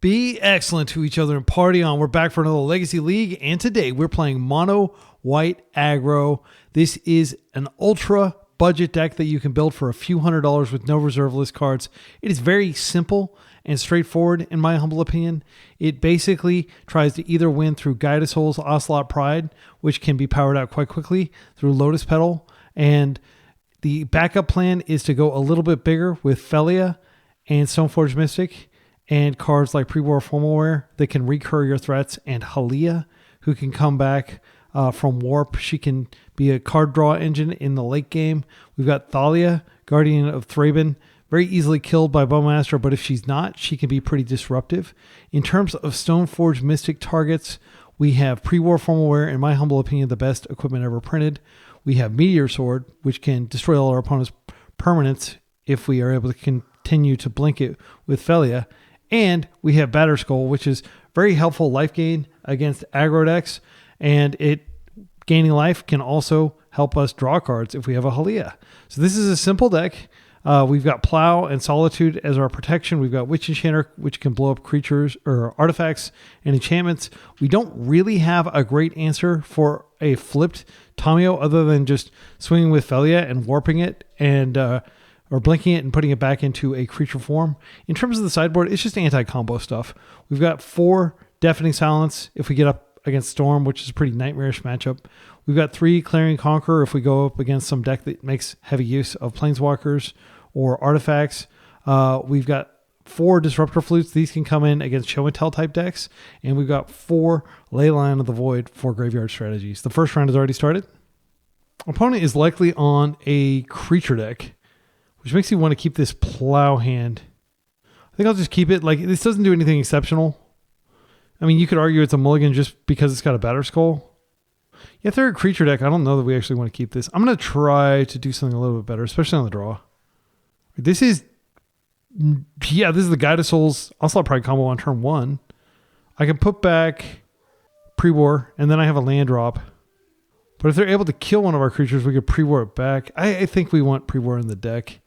Be excellent to each other and party on. We're back for another Legacy League, and today we're playing Mono White Aggro. This is an ultra budget deck that you can build for a few $100s with no reserve list cards. It is very simple and straightforward in my humble opinion. It basically tries to either win through Guide of Souls, Ocelot Pride, which can be powered out quite quickly, through Lotus Petal, and the backup plan is to go a little bit bigger with Phelia and Stoneforge Mystic, and cards like Pre-War Formalware that can recur your threats, and Phelia, who can come back from Warp. She can be a card draw engine in the late game. We've got Thalia, Guardian of Thraben, very easily killed by Bowmaster, but if she's not, she can be pretty disruptive. In terms of Stoneforge Mystic targets, we have Pre-War Formalware, in my humble opinion, the best equipment ever printed. We have Meteor Sword, which can destroy all our opponent's permanents if we are able to continue to blink it with Phelia. And we have Batter Skull, which is very helpful life gain against aggro decks, and it gaining life can also help us draw cards if we have a Phelia. So this is a simple deck. We've got Plow and Solitude as our protection. We've got Witch Enchanter, which can blow up creatures or artifacts and enchantments. We don't really have a great answer for a flipped Tamio other than just swinging with Phelia and warping it and or blinking it and putting it back into a creature form. In terms of the sideboard, it's just anti-combo stuff. We've got 4 Deafening Silence if we get up against Storm, which is a pretty nightmarish matchup. We've got 3 Clarion Conqueror if we go up against some deck that makes heavy use of Planeswalkers or artifacts. We've got 4 Disruptor Flutes. These can come in against Show and Tell type decks. And we've got 4 Leyline of the Void for graveyard strategies. The first round has already started. Opponent is likely on a creature deck, which makes you want to keep this Plow hand. I think I'll just keep it. Like, this doesn't do anything exceptional. I mean, you could argue it's a mulligan just because it's got a Batter Skull. Yeah, if they're a creature deck, I don't know that we actually want to keep this. I'm going to try to do something a little bit better, especially on the draw. This is the Guide of Souls Ocelot Pride combo on turn 1. I can put back Pre-War, and then I have a land drop. But if they're able to kill one of our creatures, we could Pre-War it back. I think we want Pre-War in the deck.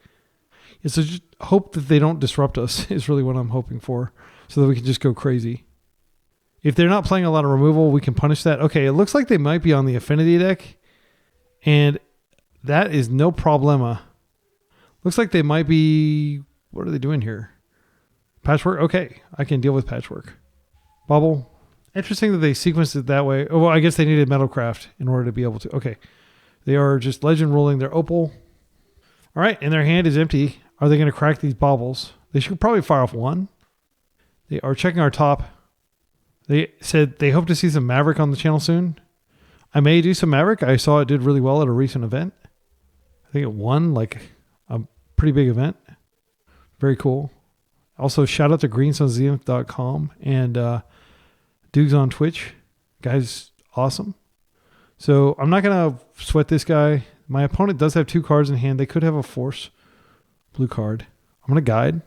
Yeah, so just hope that they don't disrupt us is really what I'm hoping for, so that we can just go crazy. If they're not playing a lot of removal, we can punish that. Okay, it looks like they might be on the Affinity deck, and that is no problema. Looks like they might be... What are they doing here? Patchwork? Okay, I can deal with Patchwork. Bubble. Interesting that they sequenced it that way. Oh, well, I guess they needed Metalcraft in order to be able to... Okay, they are just Legend rolling their Opal. All right, and their hand is empty. Are they going to crack these baubles? They should probably fire off 1. They are checking our top. They said they hope to see some Maverick on the channel soon. I may do some Maverick. I saw it did really well at a recent event. I think it won like a pretty big event. Very cool. Also, shout out to greensonzenith.com and Dudes on Twitch. Guy's awesome. So I'm not going to sweat this guy. My opponent does have 2 cards in hand. They could have a Force blue card. I'm going to Guide.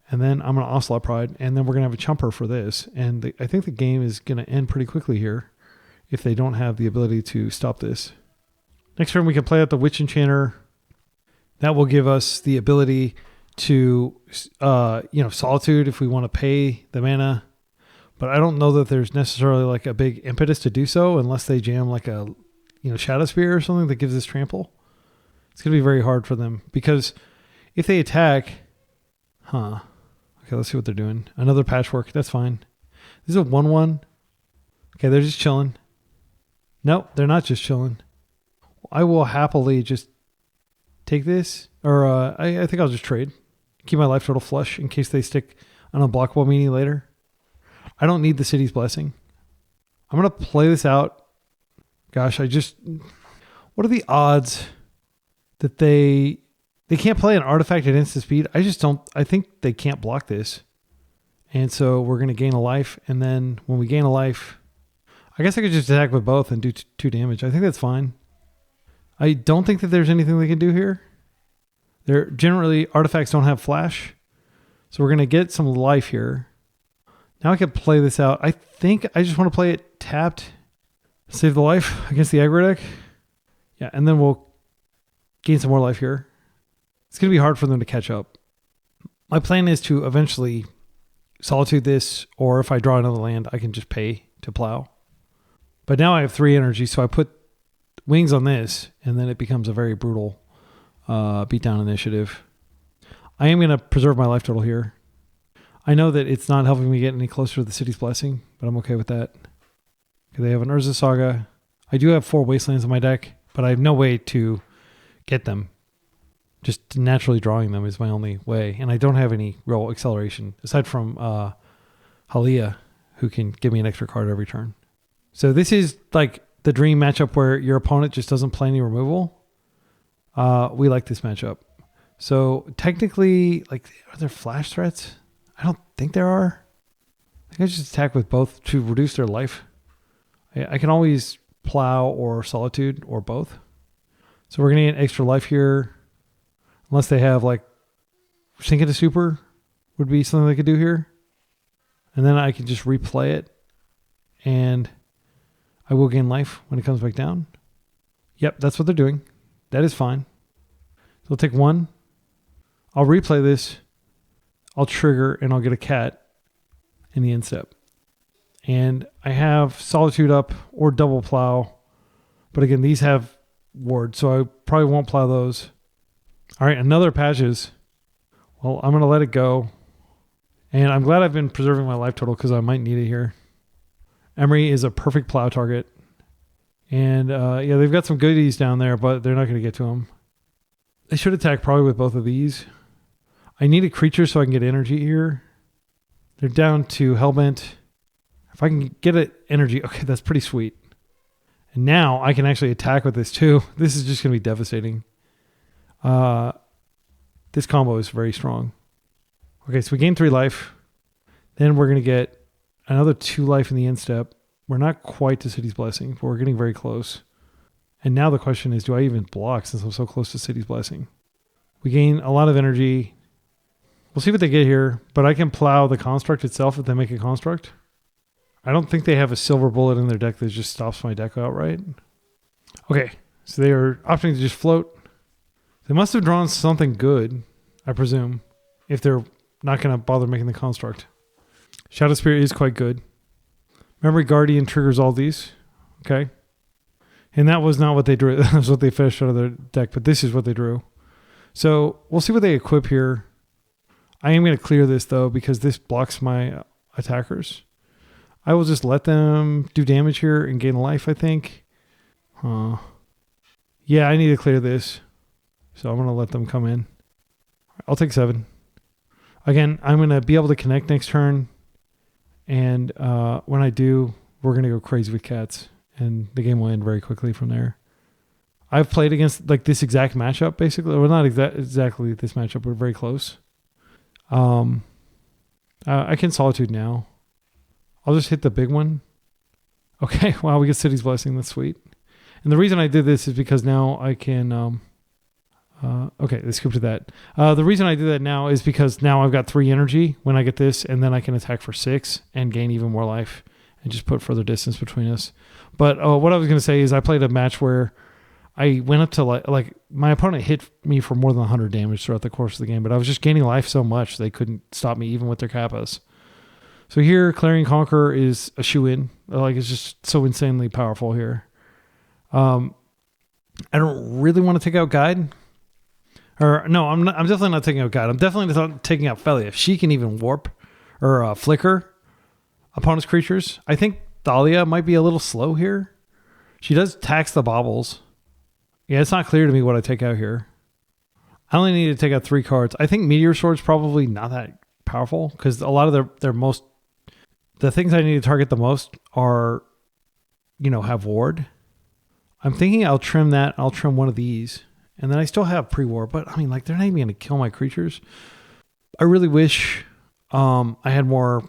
And then I'm going to Ocelot Pride. And then we're going to have a Chumper for this. And I think the game is going to end pretty quickly here if they don't have the ability to stop this. Next turn we can play out the Witch Enchanter. That will give us the ability to, Solitude if we want to pay the mana. But I don't know that there's necessarily like a big impetus to do so unless they jam like a, Shadow Spear or something that gives us trample. It's going to be very hard for them because if they attack... Okay, let's see what they're doing. Another Patchwork. That's fine. This is a 1/1. Okay, they're just chilling. Nope, they're not just chilling. I will happily just take this. Or I think I'll just trade. Keep my life total flush in case they stick an unblockable meanie later. I don't need the City's Blessing. I'm going to play this out. Gosh, what are the odds that they can't play an artifact at instant speed? I think they can't block this. And so we're going to gain a life. And then when we gain a life, I guess I could just attack with both and do 2 damage. I think that's fine. I don't think that there's anything they can do here. Generally, artifacts don't have flash. So we're going to get some life here. Now I can play this out. I think I just want to play it tapped. Save the life against the aggro deck. Yeah, and then we'll gain some more life here. It's going to be hard for them to catch up. My plan is to eventually solitude this, or if I draw another land, I can just pay to plow. But now I have 3 energy, so I put wings on this, and then it becomes a very brutal beatdown initiative. I am going to preserve my life total here. I know that it's not helping me get any closer to the City's Blessing, but I'm okay with that. Okay, they have an Urza Saga. I do have 4 Wastelands in my deck, but I have no way to get them. Just naturally drawing them is my only way, and I don't have any real acceleration, aside from Phelia, who can give me an extra card every turn. So this is like the dream matchup where your opponent just doesn't play any removal. We like this matchup. So technically, like, are there flash threats? I don't think there are. I think I just attack with both to reduce their life. I can always plow or solitude or both. So we're going to get extra life here. Unless they have like sink into super would be something they could do here. And then I can just replay it. And I will gain life when it comes back down. Yep, that's what they're doing. That is fine. So I'll take 1. I'll replay this. I'll trigger and I'll get a cat in the end step. And I have Solitude up or double plow. But again, these have ward, so I probably won't plow those. All right, another Patches. Well, I'm going to let it go. And I'm glad I've been preserving my life total because I might need it here. Emery is a perfect plow target. And yeah, they've got some goodies down there, but they're not going to get to them. They should attack probably with both of these. I need a creature so I can get energy here. They're down to Hellbent. If I can get an energy, okay, that's pretty sweet. And now I can actually attack with this too. This is just going to be devastating. This combo is very strong. Okay, so we gain 3 life. Then we're going to get another 2 life in the end step. We're not quite to City's Blessing, but we're getting very close. And now the question is, do I even block since I'm so close to City's Blessing? We gain a lot of energy. We'll see what they get here, but I can plow the construct itself if they make a construct. I don't think they have a silver bullet in their deck that just stops my deck outright. Okay, so they are opting to just float. They must have drawn something good, I presume, if they're not going to bother making the construct. Shadow Spirit is quite good. Memory Guardian triggers all these. Okay. And that was not what they drew. That was what they fished out of their deck, but this is what they drew. So we'll see what they equip here. I am going to clear this, though, because this blocks my attackers. I will just let them do damage here and gain life, I think. Yeah, I need to clear this. So I'm going to let them come in. I'll take 7. Again, I'm going to be able to connect next turn. And when I do, we're going to go crazy with cats. And the game will end very quickly from there. I've played against like this exact matchup, basically. Well, not exactly this matchup, but very close. I can Solitude now. I'll just hit the big one. Okay, wow, we get City's Blessing. That's sweet. And the reason I did this is because now I can... okay, let's skip to that. The reason I do that now is because now I've got 3 energy when I get this, and then I can attack for 6 and gain even more life and just put further distance between us. But what I was going to say is I played a match where I went up to like my opponent hit me for more than 100 damage throughout the course of the game, but I was just gaining life so much they couldn't stop me even with their Kappas. So here, Clarion Conqueror is a shoe-in. Like, it's just so insanely powerful here. I don't really want to take out Guide. Or no, I'm definitely not taking out Guide. I'm definitely not taking out Phelia. If she can even warp or flicker opponent's creatures, I think Thalia might be a little slow here. She does tax the baubles. Yeah, it's not clear to me what I take out here. I only need to take out 3 cards. I think Meteor Sword's probably not that powerful because a lot of their most... The things I need to target the most are, have ward. I'm thinking I'll trim that. I'll trim one of these. And then I still have pre-war. But, I mean, like, they're not even going to kill my creatures. I really wish I had more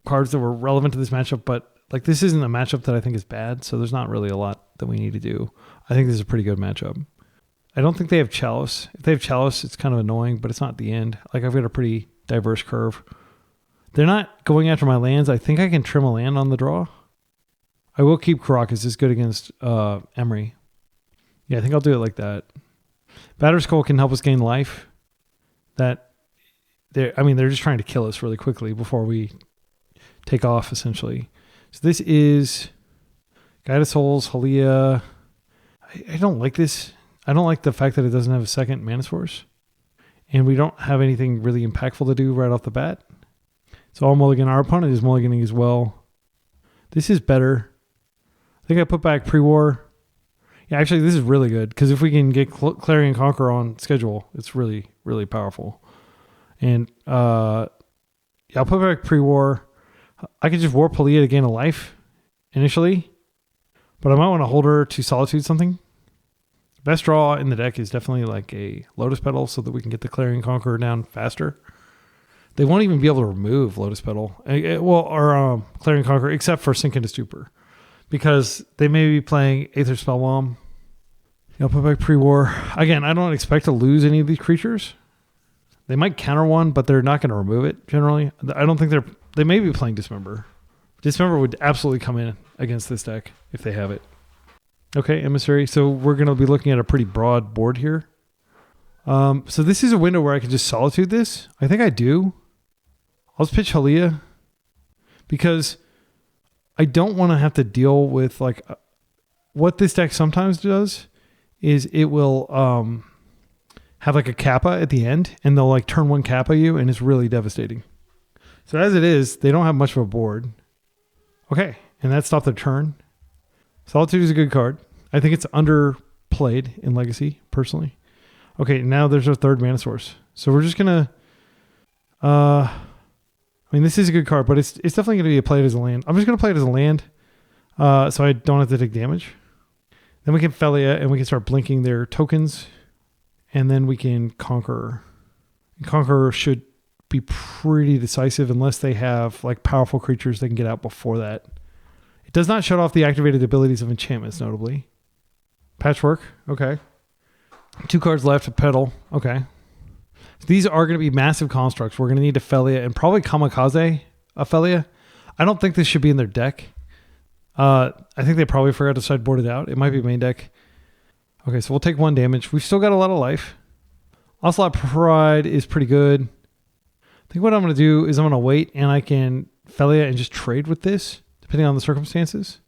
cards that were relevant to this matchup. But, like, this isn't a matchup that I think is bad. So there's not really a lot that we need to do. I think this is a pretty good matchup. I don't think they have Chalice. If they have Chalice, it's kind of annoying. But it's not the end. Like, I've got a pretty diverse curve. They're not going after my lands. I think I can trim a land on the draw. I will keep Caracas. It's good against Emery. Yeah, I think I'll do it like that. Batterskull can help us gain life. That they're just trying to kill us really quickly before we take off, essentially. So this is Guide of Souls, Phelia. I don't like this. I don't like the fact that it doesn't have a second Mana Source. And we don't have anything really impactful to do right off the bat. So all mulligan. Our opponent is mulliganing as well. This is better. I think I put back pre-war. Yeah, actually, this is really good. Because if we can get Clarion Conqueror on schedule, it's really, really powerful. And yeah, I'll put back pre-war. I could just warp Phelia to gain a life initially. But I might want to hold her to Solitude something. Best draw in the deck is definitely like a Lotus Petal so that we can get the Clarion Conqueror down faster. They won't even be able to remove Lotus Petal. Or Clarion Conqueror, except for Sink into Stupor. Because they may be playing Aether Spellbomb. I'll put back pre-war. Again, I don't expect to lose any of these creatures. They might counter one, but they're not going to remove it, generally. I don't think they may be playing Dismember. Dismember would absolutely come in against this deck if they have it. Okay, Emissary. So we're going to be looking at a pretty broad board here. So this is a window where I can just Solitude this. I think I do. I'll just pitch Phelia because I don't want to have to deal with like what this deck sometimes does is it will have like a Kappa at the end and they'll like turn one Kappa you and it's really devastating. So as it is, they don't have much of a board. Okay, and that stopped their turn. Solitude is a good card. I think it's underplayed in Legacy, personally. Okay, now there's our third Mana Source. So we're just going to... this is a good card, but it's definitely going to be played as a land. I'm just going to play it as a land so I don't have to take damage. Then we can Phelia and we can start blinking their tokens. And then we can Conqueror. Conqueror should be pretty decisive unless they have like powerful creatures they can get out before that. It does not shut off the activated abilities of enchantments, notably. Patchwork, okay. 2 cards left to Petal, okay. So these are going to be massive constructs. We're going to need a Phelia and probably Kamikaze a Phelia. I don't think this should be in their deck. I think they probably forgot to sideboard it out. It might be main deck. Okay, so we'll take 1 damage. We've still got a lot of life. Ocelot Pride is pretty good. I think what I'm going to do is I'm going to wait and I can Phelia and just trade with this, depending on the circumstances.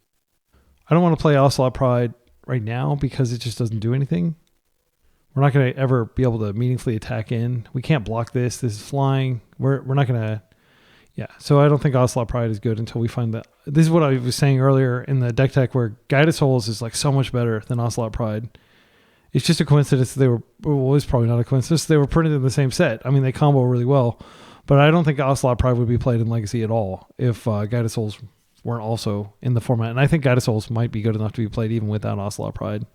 I don't want to play Ocelot Pride right now because it just doesn't do anything. We're not going to ever be able to meaningfully attack in. We can't block this. This is flying. We're not going to... Yeah, so I don't think Ocelot Pride is good until we find that. This is what I was saying earlier in the deck tech where Guided Souls is like so much better than Ocelot Pride. It's just a coincidence they were... Well, it's probably not a coincidence. They were printed in the same set. I mean, they combo really well. But I don't think Ocelot Pride would be played in Legacy at all if Guided Souls weren't also in the format. And I think Guided Souls might be good enough to be played even without Ocelot Pride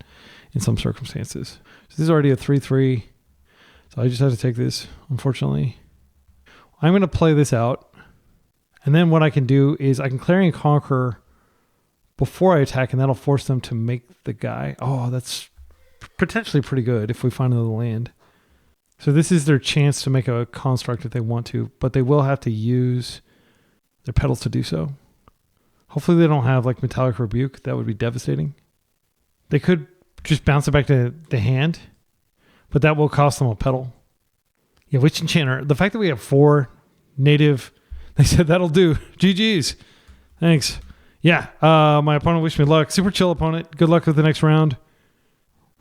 in some circumstances. So this is already a 3/3. So I just have to take this, unfortunately. I'm going to play this out. And then what I can do is I can Clarion Conqueror before I attack, and that'll force them to make the guy. Oh, that's potentially pretty good if we find another land. So this is their chance to make a construct if they want to, but they will have to use their petals to do so. Hopefully they don't have like Metallic Rebuke. That would be devastating. They could just bounce it back to the hand, but that will cost them a petal. Yeah, Witch Enchanter. The fact that we have 4 native, they said that'll do. GG's. Thanks. Yeah, my opponent wished me luck. Super chill opponent. Good luck with the next round.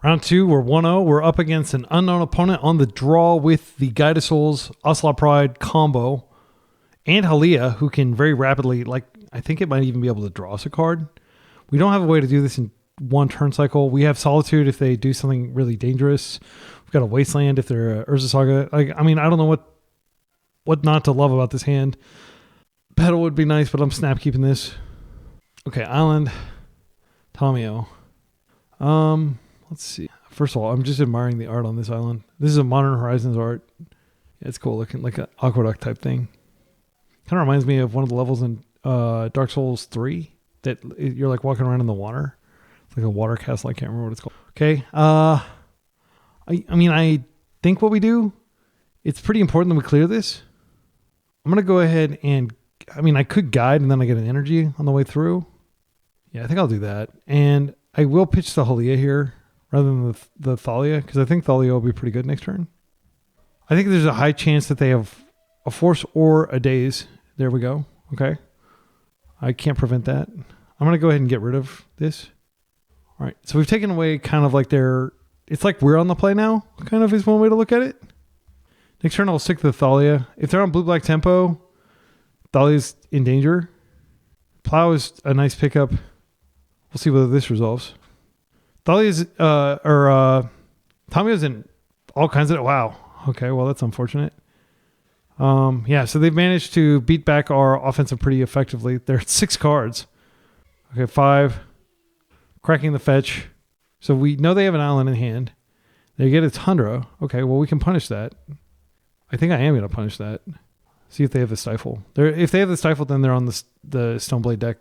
Round 2, we're 1-0. We're up against an unknown opponent on the draw with the Guided Souls, Ocelot Pride combo, and Phelia, who can very rapidly, like, I think it might even be able to draw us a card. We don't have a way to do this in 1 turn cycle. We have Solitude if they do something really dangerous. We've got a Wasteland if they're Urza Saga. Like, I mean, I don't know what not to love about this hand. Petal would be nice, but I'm snap keeping this. Okay, Island, Tomio. Let's see. First of all, I'm just admiring the art on this island. This is a Modern Horizons art. Yeah, it's cool looking, like an aqueduct type thing. Kind of reminds me of one of the levels in Dark Souls 3 that you're like walking around in the water. It's like a water castle. I can't remember what it's called. Okay. I mean, I think what we do, it's pretty important that we clear this. I'm going to go ahead and, I mean, I could guide and then I get an energy on the way through. Yeah, I think I'll do that. And I will pitch the Phelia here rather than the Thalia, because I think Thalia will be pretty good next turn. I think there's a high chance that they have a force or a daze. There we go. Okay. I can't prevent that. I'm going to go ahead and get rid of this. All right. So we've taken away kind of like it's like we're on the play now, kind of is one way to look at it. Next turn, I'll stick to the Thalia. If they're on blue-black tempo, Thalia's in danger. Plow is a nice pickup. We'll see whether this resolves. Thalia's, Tamiya's in all kinds of, wow. Okay, well, that's unfortunate. Yeah, so they've managed to beat back our offensive pretty effectively. They're at 6 cards. Okay, 5. Cracking the fetch. So we know they have an island in hand. They get a Tundra. Okay, well, we can punish that. I think I am going to punish that. See if they have the Stifle. If they have the Stifle, then they're on the Stoneblade deck.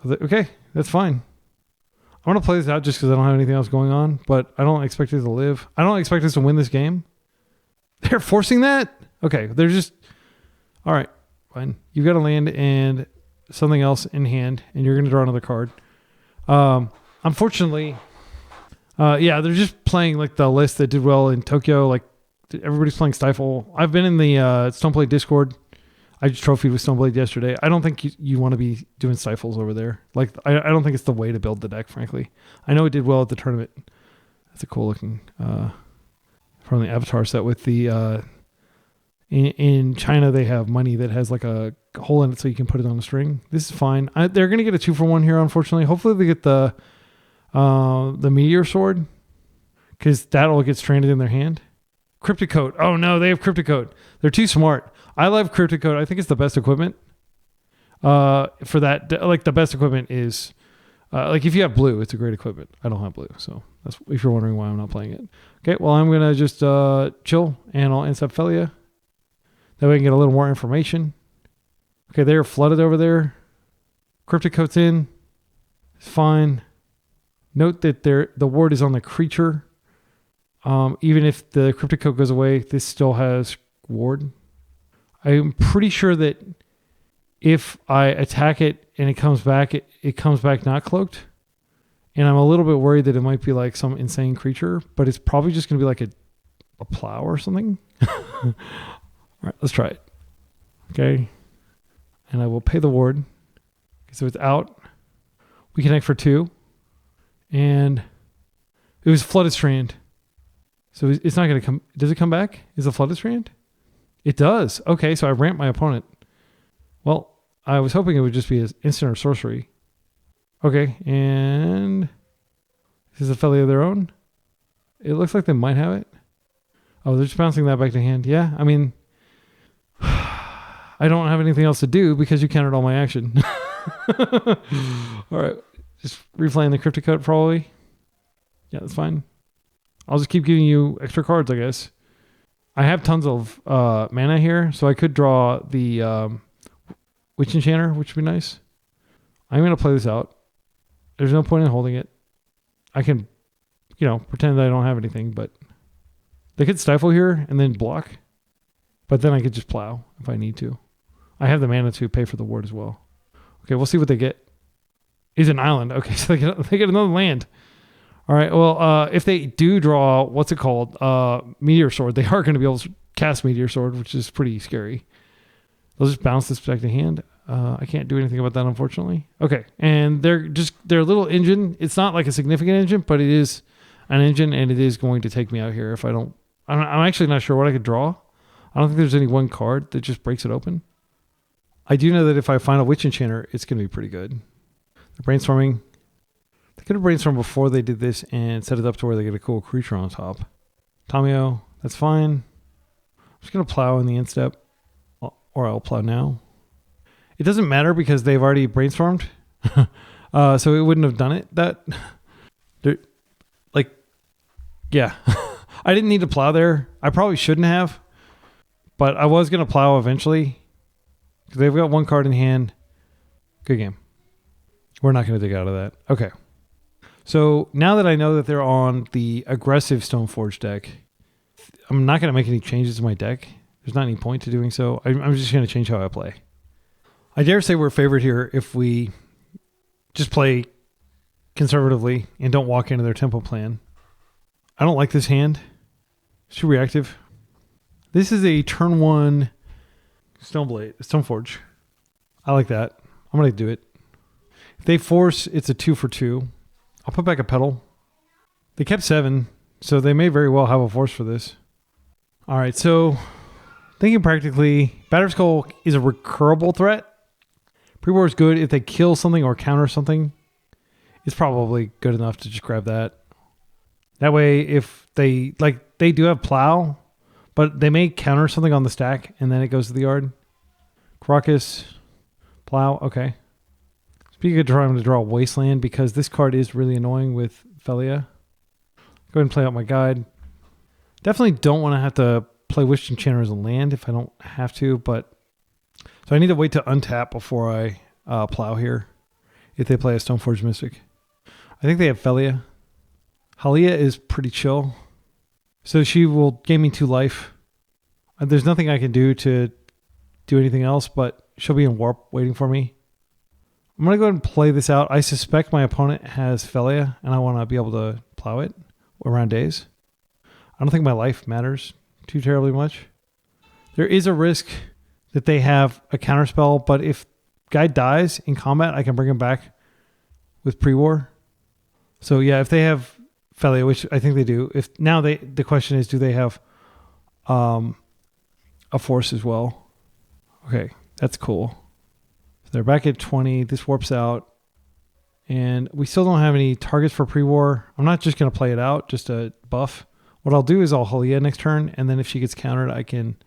Okay, that's fine. I want to play this out just because I don't have anything else going on, but I don't expect it to live. I don't expect us to win this game. They're forcing that? Okay, they're just... All right, fine. You've got a land and something else in hand, and you're going to draw another card. Unfortunately, yeah, they're just playing like the list that did well in Tokyo. Like, everybody's playing Stifle. I've been in the Stoneblade Discord. I just trophied with Stoneblade yesterday. I don't think you want to be doing Stifles over there. Like, I don't think it's the way to build the deck, frankly. I know it did well at the tournament. That's a cool looking from the Avatar set with the in China they have money that has like a hole in it so you can put it on a string. This is fine. They're going to get a 2-for-1 here, unfortunately. Hopefully they get the Meteor Sword because that'll get stranded in their hand. Cryptic Coat. Oh no, they have Cryptic Coat. They're too smart. I love Cryptic Coat. I think it's the best equipment. For that, like the best equipment is, like if you have blue, it's a great equipment. I don't have blue, so that's if you're wondering why I'm not playing it. Okay, well I'm gonna just chill and I'll insert phelia. That way I can get a little more information. Okay, they're flooded over there. Cryptic Coat's in. It's fine. Note that the ward is on the creature. Even if the Cryptic Coat goes away, this still has ward. I'm pretty sure that if I attack it and it comes back, it comes back not cloaked. And I'm a little bit worried that it might be like some insane creature, but it's probably just going to be like a plow or something. All right, let's try it. Okay. And I will pay the ward. Okay, so it's out. We connect for 2. And it was Flooded Strand. So it's not going to come. Does it come back? Is it Flooded Strand? It does. Okay, so I ramp my opponent. Well, I was hoping it would just be an instant or sorcery. Okay, and this is a Phelia of their own. It looks like they might have it. Oh, they're just bouncing that back to hand. Yeah, I mean, I don't have anything else to do because you countered all my action. All right, just replaying the Cryptic Coat probably. Yeah, that's fine. I'll just keep giving you extra cards, I guess. I have tons of mana here, so I could draw the Witch Enchanter, which would be nice. I'm going to play this out. There's no point in holding it. I can, pretend that I don't have anything, but they could Stifle here and then block. But then I could just plow if I need to. I have the mana to pay for the ward as well. Okay, we'll see what they get. Is an island. Okay, so they get another land. All right, well, if they do draw, what's it called? Meteor Sword, they are going to be able to cast Meteor Sword, which is pretty scary. They'll just bounce this back to hand. I can't do anything about that, unfortunately. Okay, and their little engine, it's not like a significant engine, but it is an engine, and it is going to take me out here if I don't... I'm actually not sure what I could draw. I don't think there's any one card that just breaks it open. I do know that if I find a Witch Enchanter, it's going to be pretty good. They're brainstorming. They could have brainstormed before they did this and set it up to where they get a cool creature on top. Tomio, that's fine. I'm just going to plow in the instep, or I'll plow now. It doesn't matter because they've already brainstormed, so it wouldn't have done it. Yeah, I didn't need to plow there. I probably shouldn't have, but I was going to plow eventually because they've got one card in hand. Good game. We're not going to dig out of that. Okay. So now that I know that they're on the aggressive Stoneforge deck, I'm not going to make any changes to my deck. There's not any point to doing so. I'm just going to change how I play. I dare say we're favored here if we just play conservatively and don't walk into their tempo plan. I don't like this hand. It's too reactive. This is a turn 1 Stoneblade, Stoneforge. I like that. I'm going to do it. If they force, it's a 2 for 2. I'll put back a petal. They kept 7, so they may very well have a force for this. All right, so thinking practically, Battered Skull is a recurable threat. Pre-war is good if they kill something or counter something. It's probably good enough to just grab that. That way, if they do have Plow, but they may counter something on the stack and then it goes to the yard. Crocus, Plow, okay. Speaking of trying to draw Wasteland, because this card is really annoying with phelia. Go ahead and play out my guide. Definitely don't want to have to play Wish Enchanter as a land if I don't have to, but so I need to wait to untap before I plow here if they play a Stoneforge Mystic. I think they have phelia. Halia is pretty chill. So she will gain me 2 life. There's nothing I can do to do anything else, but she'll be in warp waiting for me. I'm going to go ahead and play this out. I suspect my opponent has phelia, and I want to be able to plow it around days. I don't think my life matters too terribly much. There is a risk that they have a counterspell, but if guy dies in combat, I can bring him back with pre-war. So yeah, if they have phelia, which I think they do, if now the question is, do they have a force as well? Okay, that's cool. So they're back at 20. This warps out, and we still don't have any targets for pre-war. I'm not just going to play it out just to buff. What I'll do is I'll Halia next turn, and then if she gets countered, I can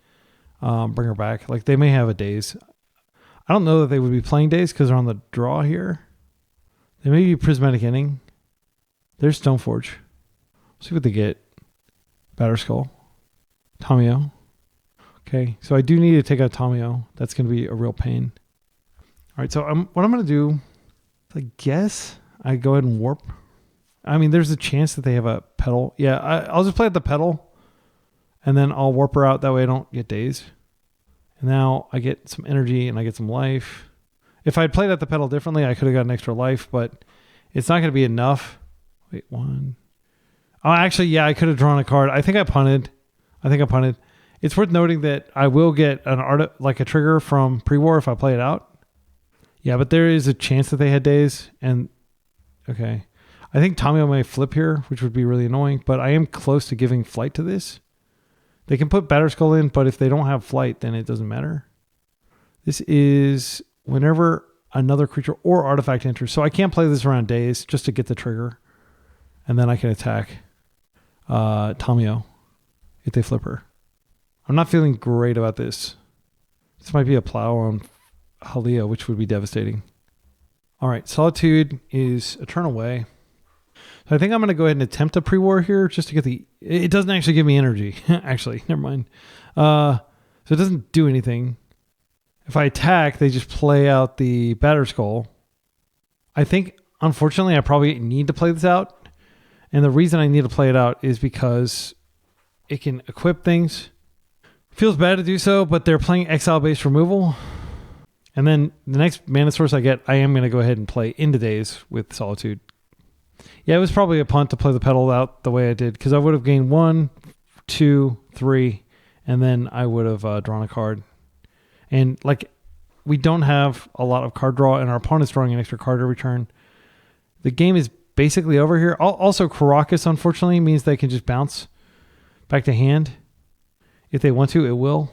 bring her back. Like, they may have a daze. I don't know that they would be playing daze because they're on the draw here. They may be Prismatic Ending. There's Stoneforge. See what they get. Battered Skull. Tamiyo. Okay, so I do need to take out Tamiyo. That's going to be a real pain. All right, so what I'm going to do, I guess I go ahead and warp. I mean, there's a chance that they have a petal. Yeah, I'll just play at the petal, and then I'll warp her out. That way I don't get dazed. And now I get some energy, and I get some life. If I'd played at the petal differently, I could have got an extra life, but it's not going to be enough. Wait, 1. Oh, actually, yeah, I could have drawn a card. I think I punted. It's worth noting that I will get like a trigger from pre-war if I play it out. Yeah, but there is a chance that they had days, and okay. I think Tamiyo may flip here, which would be really annoying, but I am close to giving flight to this. They can put Battered Skull in, but if they don't have flight, then it doesn't matter. This is whenever another creature or artifact enters. So I can't play this around days just to get the trigger. And then I can attack Tamiyo if they flip her. I'm not feeling great about this. This might be a plow on Halia, which would be devastating. All right, Solitude is a turn away. So I think I'm going to go ahead and attempt a pre-war here just to get the... It doesn't actually give me energy. Actually, never mind. So it doesn't do anything. If I attack, they just play out the Battered Skull. I think, unfortunately, I probably need to play this out. And the reason I need to play it out is because it can equip things. Feels bad to do so, but they're playing exile-based removal. And then the next mana source I get, I am going to go ahead and play into Days with Solitude. Yeah, it was probably a punt to play the pedal out the way I did, because I would have gained 1, 2, 3, and then I would have drawn a card. And like, we don't have a lot of card draw, and our opponent's drawing an extra card every turn. The game is basically over here. Also, Caracas, unfortunately, means they can just bounce back to hand. If they want to, it will,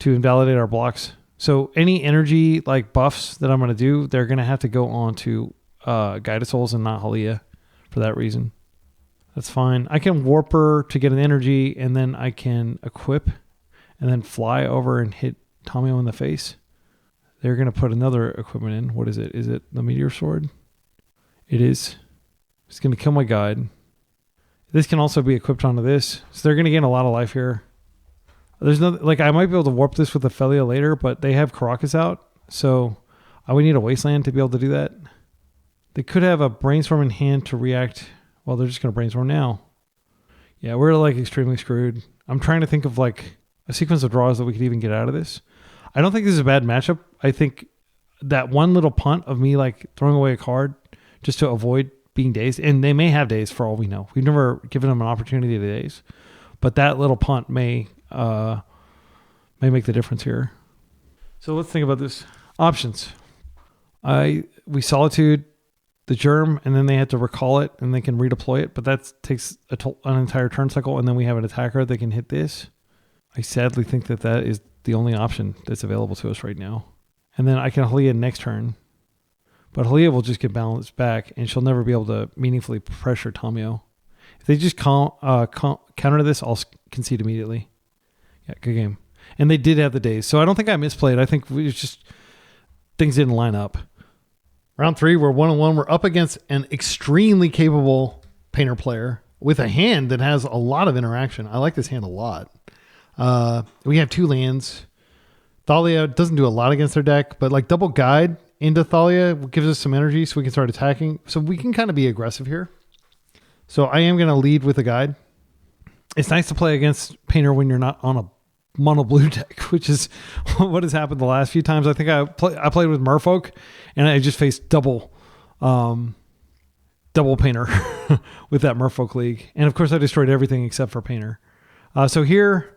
to invalidate our blocks. So any energy like buffs that I'm going to do, they're going to have to go on to Guided Souls and not Halia for that reason. That's fine. I can warp her to get an energy, and then I can equip and then fly over and hit Tamiyo in the face. They're going to put another equipment in. What is it? Is it the Meteor Sword? It is. It's going to kill my guide. This can also be equipped onto this. So they're going to gain a lot of life here. There's no, like, I might be able to warp this with the phelia later, but they have Caracas out. So I would need a Wasteland to be able to do that. They could have a Brainstorm in hand to react. Well, they're just going to Brainstorm now. Yeah, we're like extremely screwed. I'm trying to think of like a sequence of draws that we could even get out of this. I don't think this is a bad matchup. I think that one little punt of me like throwing away a card just to avoid being dazed, and they may have days for all we know. We've never given them an opportunity to daze, but that little punt may may make the difference here. So let's think about this. Options. We Solitude the Germ, and then they have to recall it, and they can redeploy it, but that takes an entire turn cycle, and then we have an attacker that can hit this. I sadly think that is the only option that's available to us right now. And then I can Halia next turn, but Halia will just get balanced back, and she'll never be able to meaningfully pressure Tamio. If they just counter this, I'll concede immediately. Yeah, good game. And they did have the days, so I don't think I misplayed. I think things didn't line up. Round 3, we're 1-1. We're up against an extremely capable Painter player with a hand that has a lot of interaction. I like this hand a lot. We have 2 lands. Thalia doesn't do a lot against their deck, but like double guide into Thalia gives us some energy so we can start attacking. So we can kind of be aggressive here. So I am going to lead with a guide. It's nice to play against Painter when you're not on a mono blue deck, which is what has happened the last few times. I think I played with Merfolk and I just faced double Painter with that Merfolk League. And of course I destroyed everything except for Painter. So here,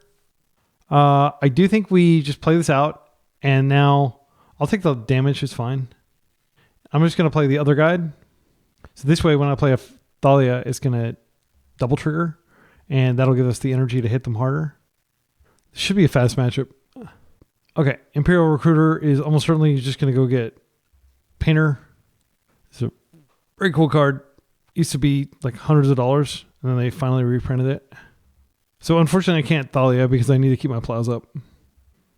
I do think we just play this out, and now I'll take the damage. It's fine. I'm just going to play the other guide. So this way, when I play a Thalia, it's going to double trigger, and that'll give us the energy to hit them harder. This should be a fast matchup. Okay, Imperial Recruiter is almost certainly just going to go get Painter. It's a very cool card. Used to be like hundreds of dollars, and then they finally reprinted it. So unfortunately, I can't Thalia because I need to keep my plows up.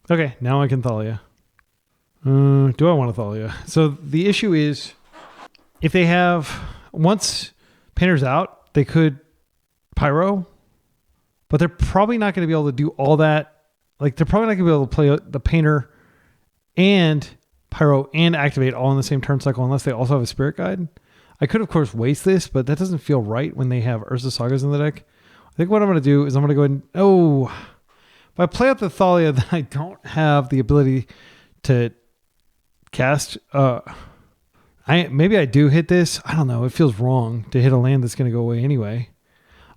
Okay, now I can Thalia. Do I want to Thalia? So the issue is, if they have, once Painter's out, they could Pyro, but they're probably not going to be able to do all that. Like, they're probably not going to be able to play the Painter and Pyro and activate all in the same turn cycle unless they also have a Spirit Guide. I could, of course, waste this, but that doesn't feel right when they have Urza Sagas in the deck. I think what I'm going to do is I'm going to go ahead and... if I play out the Thalia, then I don't have the ability to cast... maybe I do hit this. I don't know. It feels wrong to hit a land that's going to go away anyway.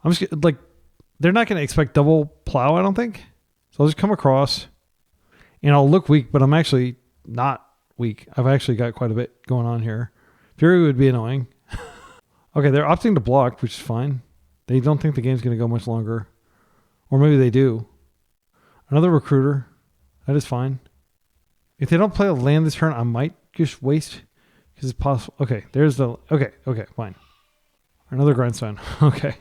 I'm just... like, they're not going to expect double plow, I don't think. So I'll just come across, and I'll look weak, but I'm actually not weak. I've actually got quite a bit going on here. Fury would be annoying. Okay, they're opting to block, which is fine. They don't think the game's going to go much longer. Or maybe they do. Another Recruiter. That is fine. If they don't play a land this turn, I might just waste. Because it's possible. Okay, there's the... Okay, fine. Another Grindstone. Okay.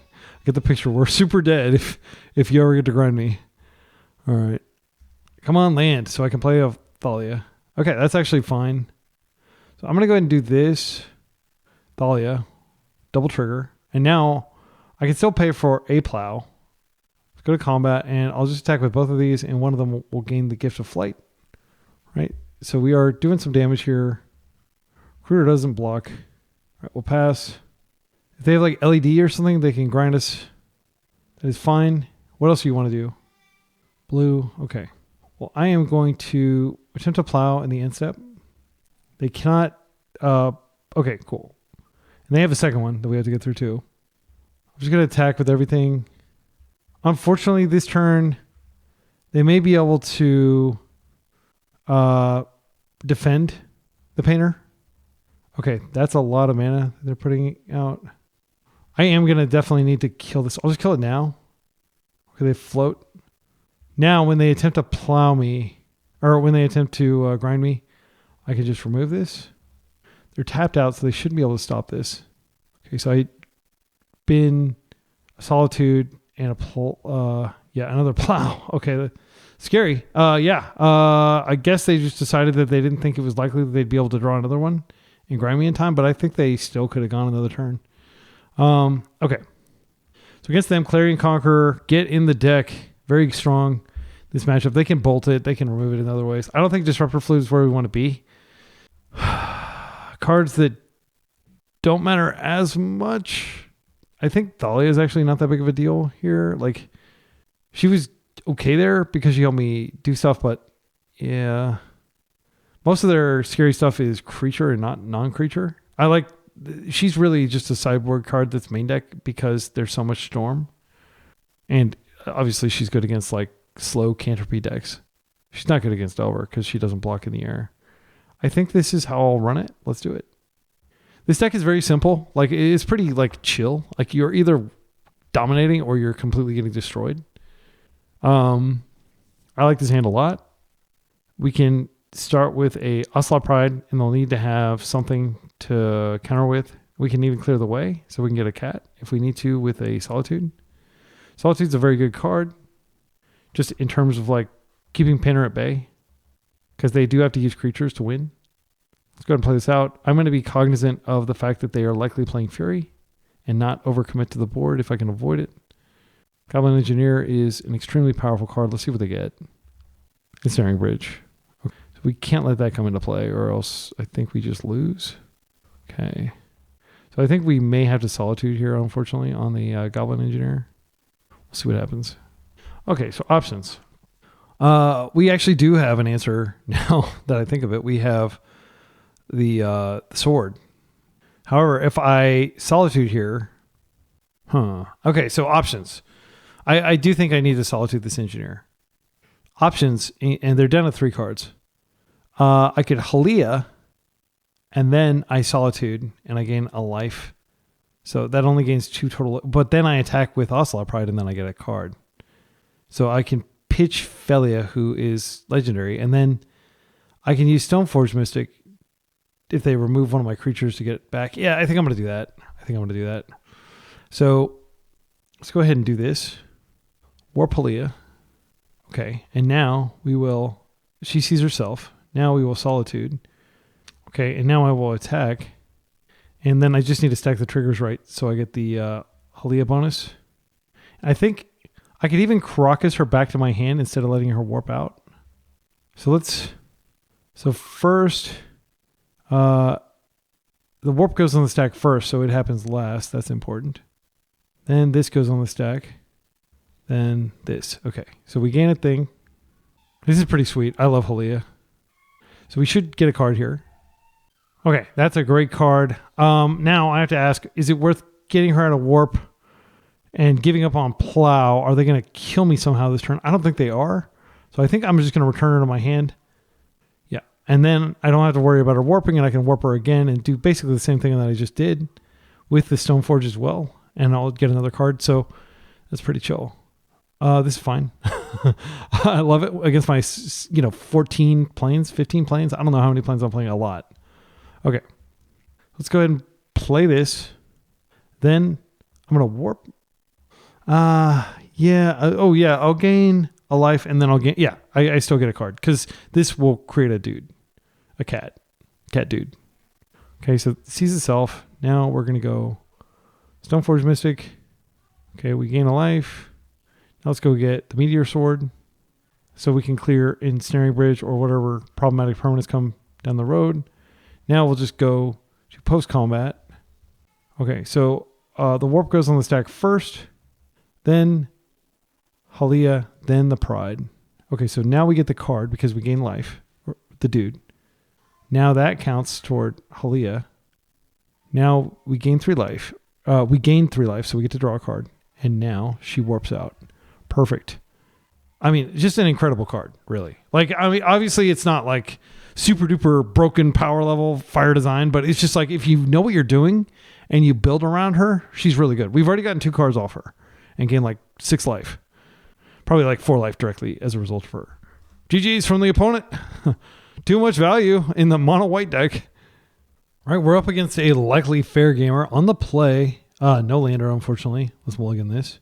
Get the picture. We're super dead if you ever get to grind me. All right. Come on, land, so I can play a Thalia. Okay, that's actually fine. So I'm going to go ahead and do this. Thalia. Double trigger. And now... I can still pay for a plow. Let's go to combat, and I'll just attack with both of these, and one of them will gain the Gift of Flight. Right? So we are doing some damage here. Recruiter doesn't block. All right, we'll pass. If they have like LED or something, they can grind us. That is fine. What else do you want to do? Blue. Okay. Well, I am going to attempt to plow in the end step. They cannot... okay, cool. And they have a second one that we have to get through too. I'm just going to attack with everything. Unfortunately, this turn, they may be able to defend the Painter. Okay, that's a lot of mana they're putting out. I am going to definitely need to kill this. I'll just kill it now. Okay, they float. Now, when they attempt to plow me, or when they attempt to grind me, I can just remove this. They're tapped out, so they shouldn't be able to stop this. Okay, so I... been a Solitude and another plow. Okay, scary. I guess they just decided that they didn't think it was likely that they'd be able to draw another one and grind me in time, but I think they still could have gone another turn. Okay. So against them, Clarion Conqueror, get in the deck. Very strong, this matchup. They can bolt it. They can remove it in other ways. I don't think Disruptor Flute is where we want to be. Cards that don't matter as much. I think Thalia is actually not that big of a deal here. Like, she was okay there because she helped me do stuff, but yeah. Most of their scary stuff is creature and not non-creature. She's really just a sideboard card that's main deck because there's so much Storm. And obviously she's good against like slow cantripy decks. She's not good against Delver because she doesn't block in the air. I think this is how I'll run it. Let's do it. This deck is very simple. Like, it's pretty like chill. Like, you're either dominating or you're completely getting destroyed. I like this hand a lot. We can start with a Ocelot Pride, and they'll need to have something to counter with. We can even clear the way, so we can get a cat if we need to with a Solitude. Solitude's a very good card, just in terms of like keeping Pinner at bay, because they do have to use creatures to win. Let's go ahead and play this out. I'm going to be cognizant of the fact that they are likely playing Fury and not overcommit to the board if I can avoid it. Goblin Engineer is an extremely powerful card. Let's see what they get. Ensnaring Bridge. Okay. So we can't let that come into play, or else I think we just lose. Okay. So I think we may have to Solitude here, unfortunately, on the Goblin Engineer. We'll see what happens. Okay, so options. We actually do have an answer now that I think of it. We have the sword. However, if I Solitude here... Okay, so options. I do think I need to Solitude this Engineer. Options, and they're down to 3 cards. I could Phelia, and then I Solitude, and I gain a life. So that only gains 2 total. But then I attack with Ocelot Pride, and then I get a card. So I can pitch phelia, who is legendary, and then I can use Stoneforge Mystic if they remove one of my creatures to get it back. Yeah, I think I'm going to do that. So let's go ahead and do this. Warp Phelia. Okay, and now we will... She sees herself. Now we will Solitude. Okay, and now I will attack. And then I just need to stack the triggers right so I get the Phelia bonus. I think I could even Crocus her back to my hand instead of letting her warp out. So first, the warp goes on the stack first, so it happens last. That's important. Then this goes on the stack. Then this. Okay, so we gain a thing. This is pretty sweet. I love Phelia. So we should get a card here. Okay, that's a great card. Now I have to ask, is it worth getting her out of warp and giving up on Plow? Are they going to kill me somehow this turn? I don't think they are. So I think I'm just going to return her to my hand. Yeah. And then I don't have to worry about her warping, and I can warp her again and do basically the same thing that I just did with the Stoneforge as well. And I'll get another card. So that's pretty chill. This is fine. I love it against my 14 planes, 15 planes. I don't know how many planes I'm playing. A lot. Okay. Let's go ahead and play this. Then I'm going to warp. Yeah. I'll gain a life, and then I'll gain... Yeah, I still get a card, because this will create a dude. A cat. Cat dude. Okay, so it sees itself. Now we're going to go Stoneforge Mystic. Okay, we gain a life. Now let's go get the Meteor Sword, so we can clear Ensnaring Bridge or whatever problematic permanents come down the road. Now we'll just go to post-combat. Okay, so the warp goes on the stack first, then Phelia, then the Pride. Okay, so now we get the card because we gain life, the dude. Now that counts toward Phelia. Now we gain 3 life. We gain 3 life, so we get to draw a card. And now she warps out. Perfect. I mean, just an incredible card, really. Like, I mean, obviously it's not like super duper broken power level fire design, but it's just like, if you know what you're doing and you build around her, she's really good. We've already gotten 2 cards off her and gained like 6 life. Probably like 4 life directly as a result of her. GG's from the opponent. Too much value in the mono white deck. All right, we're up against a likely fair gamer on the play. No lander, unfortunately. Let's mulligan this.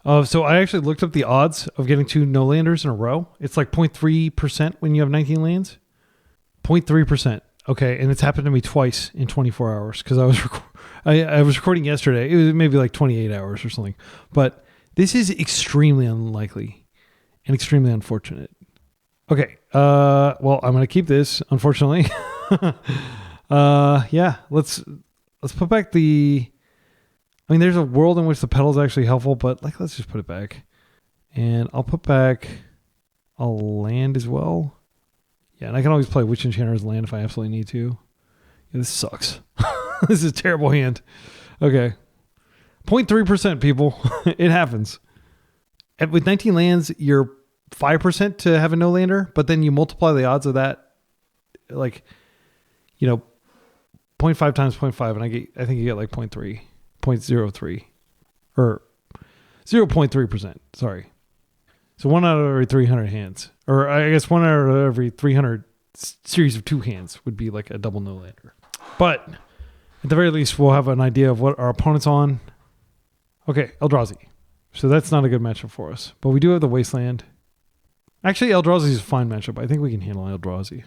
So I actually looked up the odds of getting 2 no landers in a row. It's like 0.3% when you have 19 lands. 0.3%. Okay, and it's happened to me twice in 24 hours because I was recording yesterday. It was maybe like 28 hours or something. But this is extremely unlikely and extremely unfortunate. Okay, well, I'm going to keep this, unfortunately. Yeah, let's put back the... I mean, there's a world in which the pedal is actually helpful, but like, let's just put it back. And I'll put back a land as well. Yeah, and I can always play Witch Enchanter as land if I absolutely need to. Yeah, this sucks. This is a terrible hand. Okay. 0.3%, people. It happens. with 19 lands, you're 5% to have a no lander, but then you multiply the odds of that, like, 0.5 times 0.5, and I think you get like 0.03, or 0.3%. Sorry. So 1 out of every 300 hands, or I guess 1 out of every 300 series of 2 hands would be like a double no lander. But at the very least, we'll have an idea of what our opponent's on. Okay, Eldrazi. So that's not a good matchup for us. But we do have the Wasteland. Actually, Eldrazi is a fine matchup. I think we can handle Eldrazi.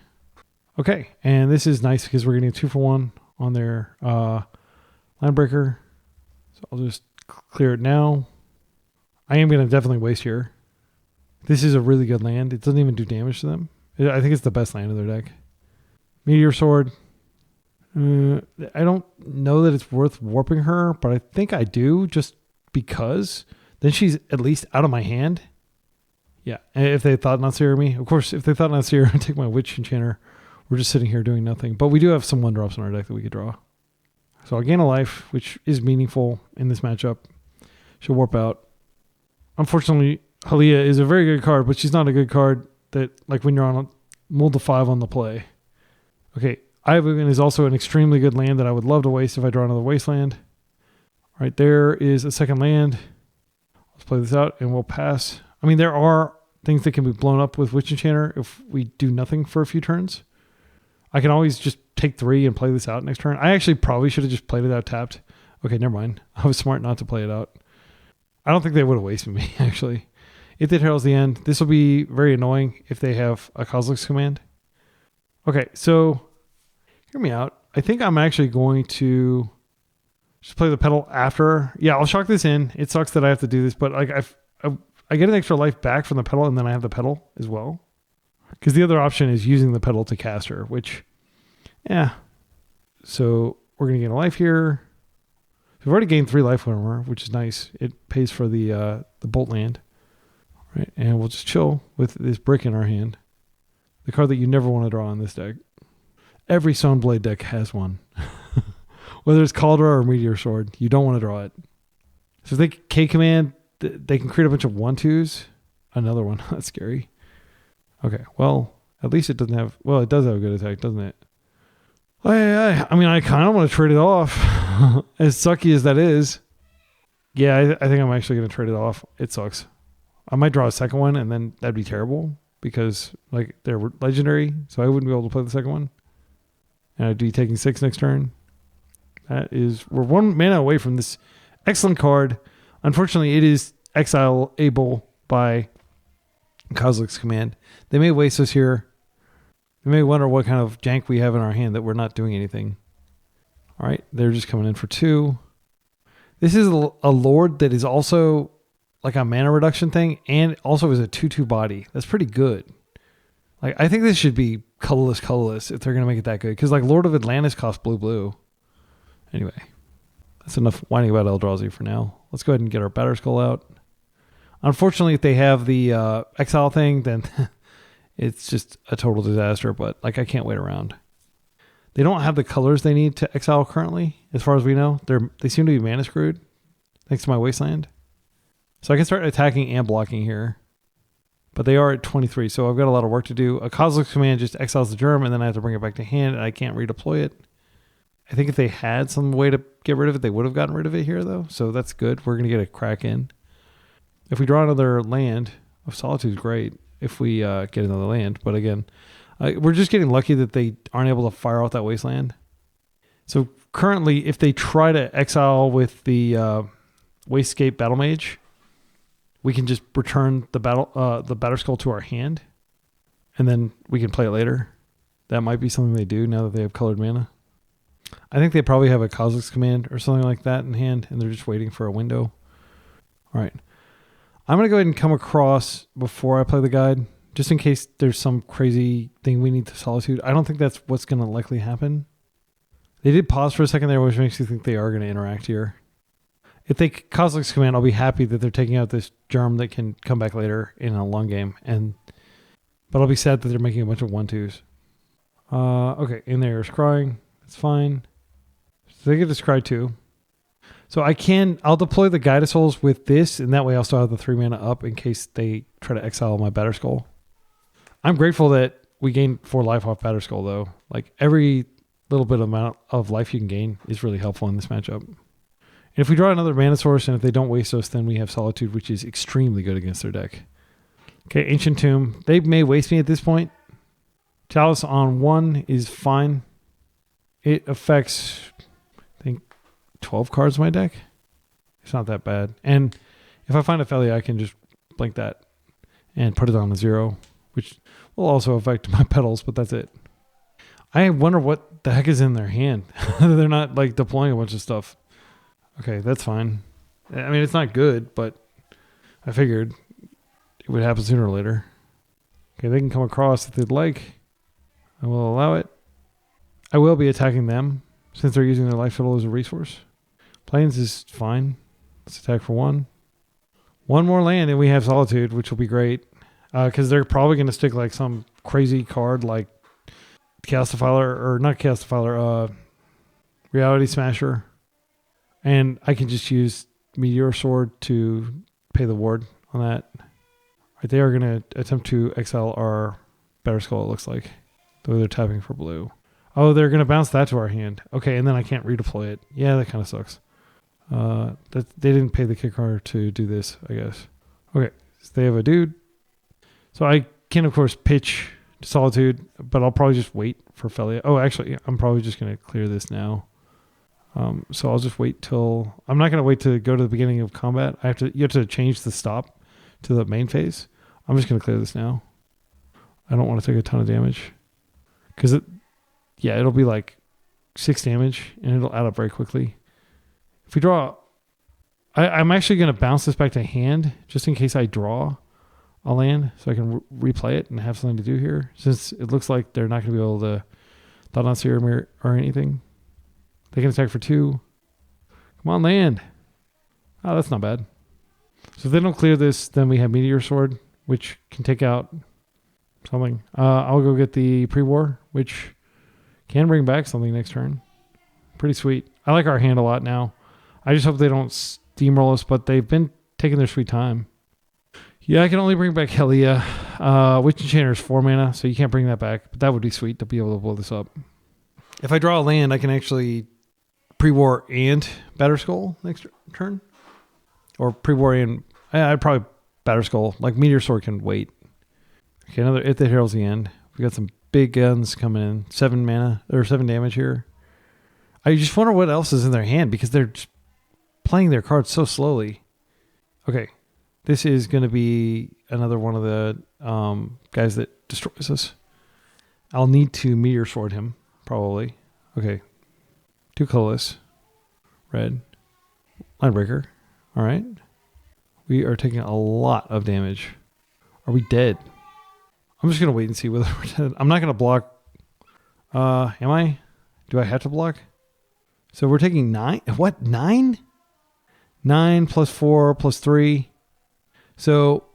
Okay, and this is nice because we're getting a 2-for-1 on their Landbreaker. So I'll just clear it now. I am going to definitely waste here. This is a really good land. It doesn't even do damage to them. I think it's the best land in their deck. Meteor Sword. I don't know that it's worth warping her, but I think I do just because then she's at least out of my hand. Yeah, and if they thought not seer me, of course, if they thought not seer, I'd take my Witch Enchanter. We're just sitting here doing nothing, but we do have some 1-drops in our deck that we could draw. So I'll gain a life, which is meaningful in this matchup. She'll warp out. Unfortunately, phelia is a very good card, but she's not a good card that, like, when you're on a mull to 5 on the play. Okay, Ivan is also an extremely good land that I would love to waste if I draw another Wasteland. All right, there is a second land. Let's play this out, and we'll pass. I mean, there are things that can be blown up with Witch Enchanter if we do nothing for a few turns. I can always just take 3 and play this out next turn. I actually probably should have just played it out tapped. Okay, never mind. I was smart not to play it out. I don't think they would have wasted me, actually. If it heralds the end, this will be very annoying if they have a Kozilek's Command. Okay, so hear me out. I think I'm actually going to just play the pedal after. Yeah, I'll shock this in. It sucks that I have to do this, but like I get an extra life back from the pedal, and then I have the pedal as well. Because the other option is using the pedal to cast her, which, yeah. So we're going to gain a life here. We've already gained 3 life from her, which is nice. It pays for the bolt land. Right, and we'll just chill with this brick in our hand. The card that you never want to draw in this deck. Every Stoneblade deck has one. Whether it's Caldera or Meteor Sword, you don't want to draw it. So if they K-command, they can create a bunch of 1/2s. Another one. That's scary. Okay, well, at least it doesn't have... Well, it does have a good attack, doesn't it? I mean, I kind of want to trade it off. As sucky as that is. Yeah, I think I'm actually going to trade it off. It sucks. I might draw a second one, and then that'd be terrible because, like, they're legendary, so I wouldn't be able to play the second one. And I'd be taking 6 next turn. We're 1 mana away from this excellent card. Unfortunately, it is exile-able by Kozilek's Command. They may waste us here. They may wonder what kind of jank we have in our hand that we're not doing anything. All right, they're just coming in for 2. This is a Lord that is also like a mana reduction thing, and also is a 2/2 body. That's pretty good. Like, I think this should be colorless if they're going to make it that good. Because, like, Lord of Atlantis costs blue. Anyway, that's enough whining about Eldrazi for now. Let's go ahead and get our Batterskull out. Unfortunately, if they have the exile thing, then it's just a total disaster. But, like, I can't wait around. They don't have the colors they need to exile currently, as far as we know. They seem to be mana screwed, thanks to my Wasteland. So I can start attacking and blocking here. But they are at 23, so I've got a lot of work to do. A Kozilek's Command just exiles the germ, and then I have to bring it back to hand, and I can't redeploy it. I think if they had some way to get rid of it, they would have gotten rid of it here, though. So that's good. We're going to get a crack in. If we draw another land, Solitude's great if we get another land. But again, we're just getting lucky that they aren't able to fire out that Wasteland. So currently, if they try to exile with the Wastegate Battle Mage, we can just return the Batterskull to our hand, and then we can play it later. That might be something they do now that they have colored mana. I think they probably have a Kozilek's Command or something like that in hand, and they're just waiting for a window. All right. I'm going to go ahead and come across before I play the guide, just in case there's some crazy thing we need to Solitude. I don't think that's what's going to likely happen. They did pause for a second there, which makes you think they are going to interact here. If they Kozilek's Command, I'll be happy that they're taking out this germ that can come back later in a long game. But I'll be sad that they're making a bunch of 1/2s. Okay, in there is Scrying. That's fine. So they get to Scry 2. So I'll deploy the Guided Souls with this, and that way I'll still have the 3 mana up in case they try to exile my Batterskull. I'm grateful that we gained 4 life off Batterskull, though. Like, every little bit amount of life you can gain is really helpful in this matchup. And if we draw another mana source, and if they don't waste us, then we have Solitude, which is extremely good against their deck. Okay, Ancient Tomb. They may waste me at this point. Chalice on 1 is fine. It affects, I think, 12 cards in my deck. It's not that bad. And if I find a phelia, I can just blink that and put it on a 0, which will also affect my petals, but that's it. I wonder what the heck is in their hand. They're not like deploying a bunch of stuff. Okay, that's fine. I mean, it's not good, but I figured it would happen sooner or later. Okay, they can come across if they'd like. I will allow it. I will be attacking them since they're using their life total as a resource. Plains is fine. Let's attack for 1. 1 more land and we have Solitude, which will be great. Because they're probably going to stick like some crazy card like Chaos Defiler, or not Chaos Defiler, Reality Smasher. And I can just use Meteor Sword to pay the ward on that. Right, they are going to attempt to exile our Batterskull, it looks like. Though they're tapping for blue. Oh, they're going to bounce that to our hand. Okay, and then I can't redeploy it. Yeah, that kind of sucks. They didn't pay the kicker to do this, I guess. Okay, so they have a dude. So I can, of course, pitch to Solitude, but I'll probably just wait for phelia. Oh, actually, I'm probably just going to clear this now. So I'll just wait till... I'm not going to wait to go to the beginning of combat. You have to change the stop to the main phase. I'm just going to clear this now. I don't want to take a ton of damage. Because it'll be like 6 damage, and it'll add up very quickly. If we draw... I'm actually going to bounce this back to hand, just in case I draw a land, so I can replay it and have something to do here, since it looks like they're not going to be able to Thought on Serum or anything. They can attack for 2. Come on, land. Oh, that's not bad. So if they don't clear this, then we have Meteor Sword, which can take out something. I'll go get the Pre-War, which can bring back something next turn. Pretty sweet. I like our hand a lot now. I just hope they don't steamroll us, but they've been taking their sweet time. Yeah, I can only bring back Helia. Witch Enchanter is 4 mana, so you can't bring that back. But that would be sweet to be able to blow this up. If I draw a land, I can actually Pre-War and Batterskull next turn. Or Pre-War and... I'd probably Batterskull. Like, Meteor Sword can wait. Okay, another If the Herald's the End. We got some big guns coming in. 7 mana, or 7 damage here. I just wonder what else is in their hand, because they're just playing their cards so slowly. Okay. This is going to be another one of the guys that destroys us. I'll need to Meteor Sword him, probably. Okay. 2 colorless. Red. Linebreaker. All right. We are taking a lot of damage. Are we dead? I'm just going to wait and see whether we're dead. I'm not going to block. Am I? Do I have to block? So we're taking 9. What? 9? 9 plus 4 plus 3. So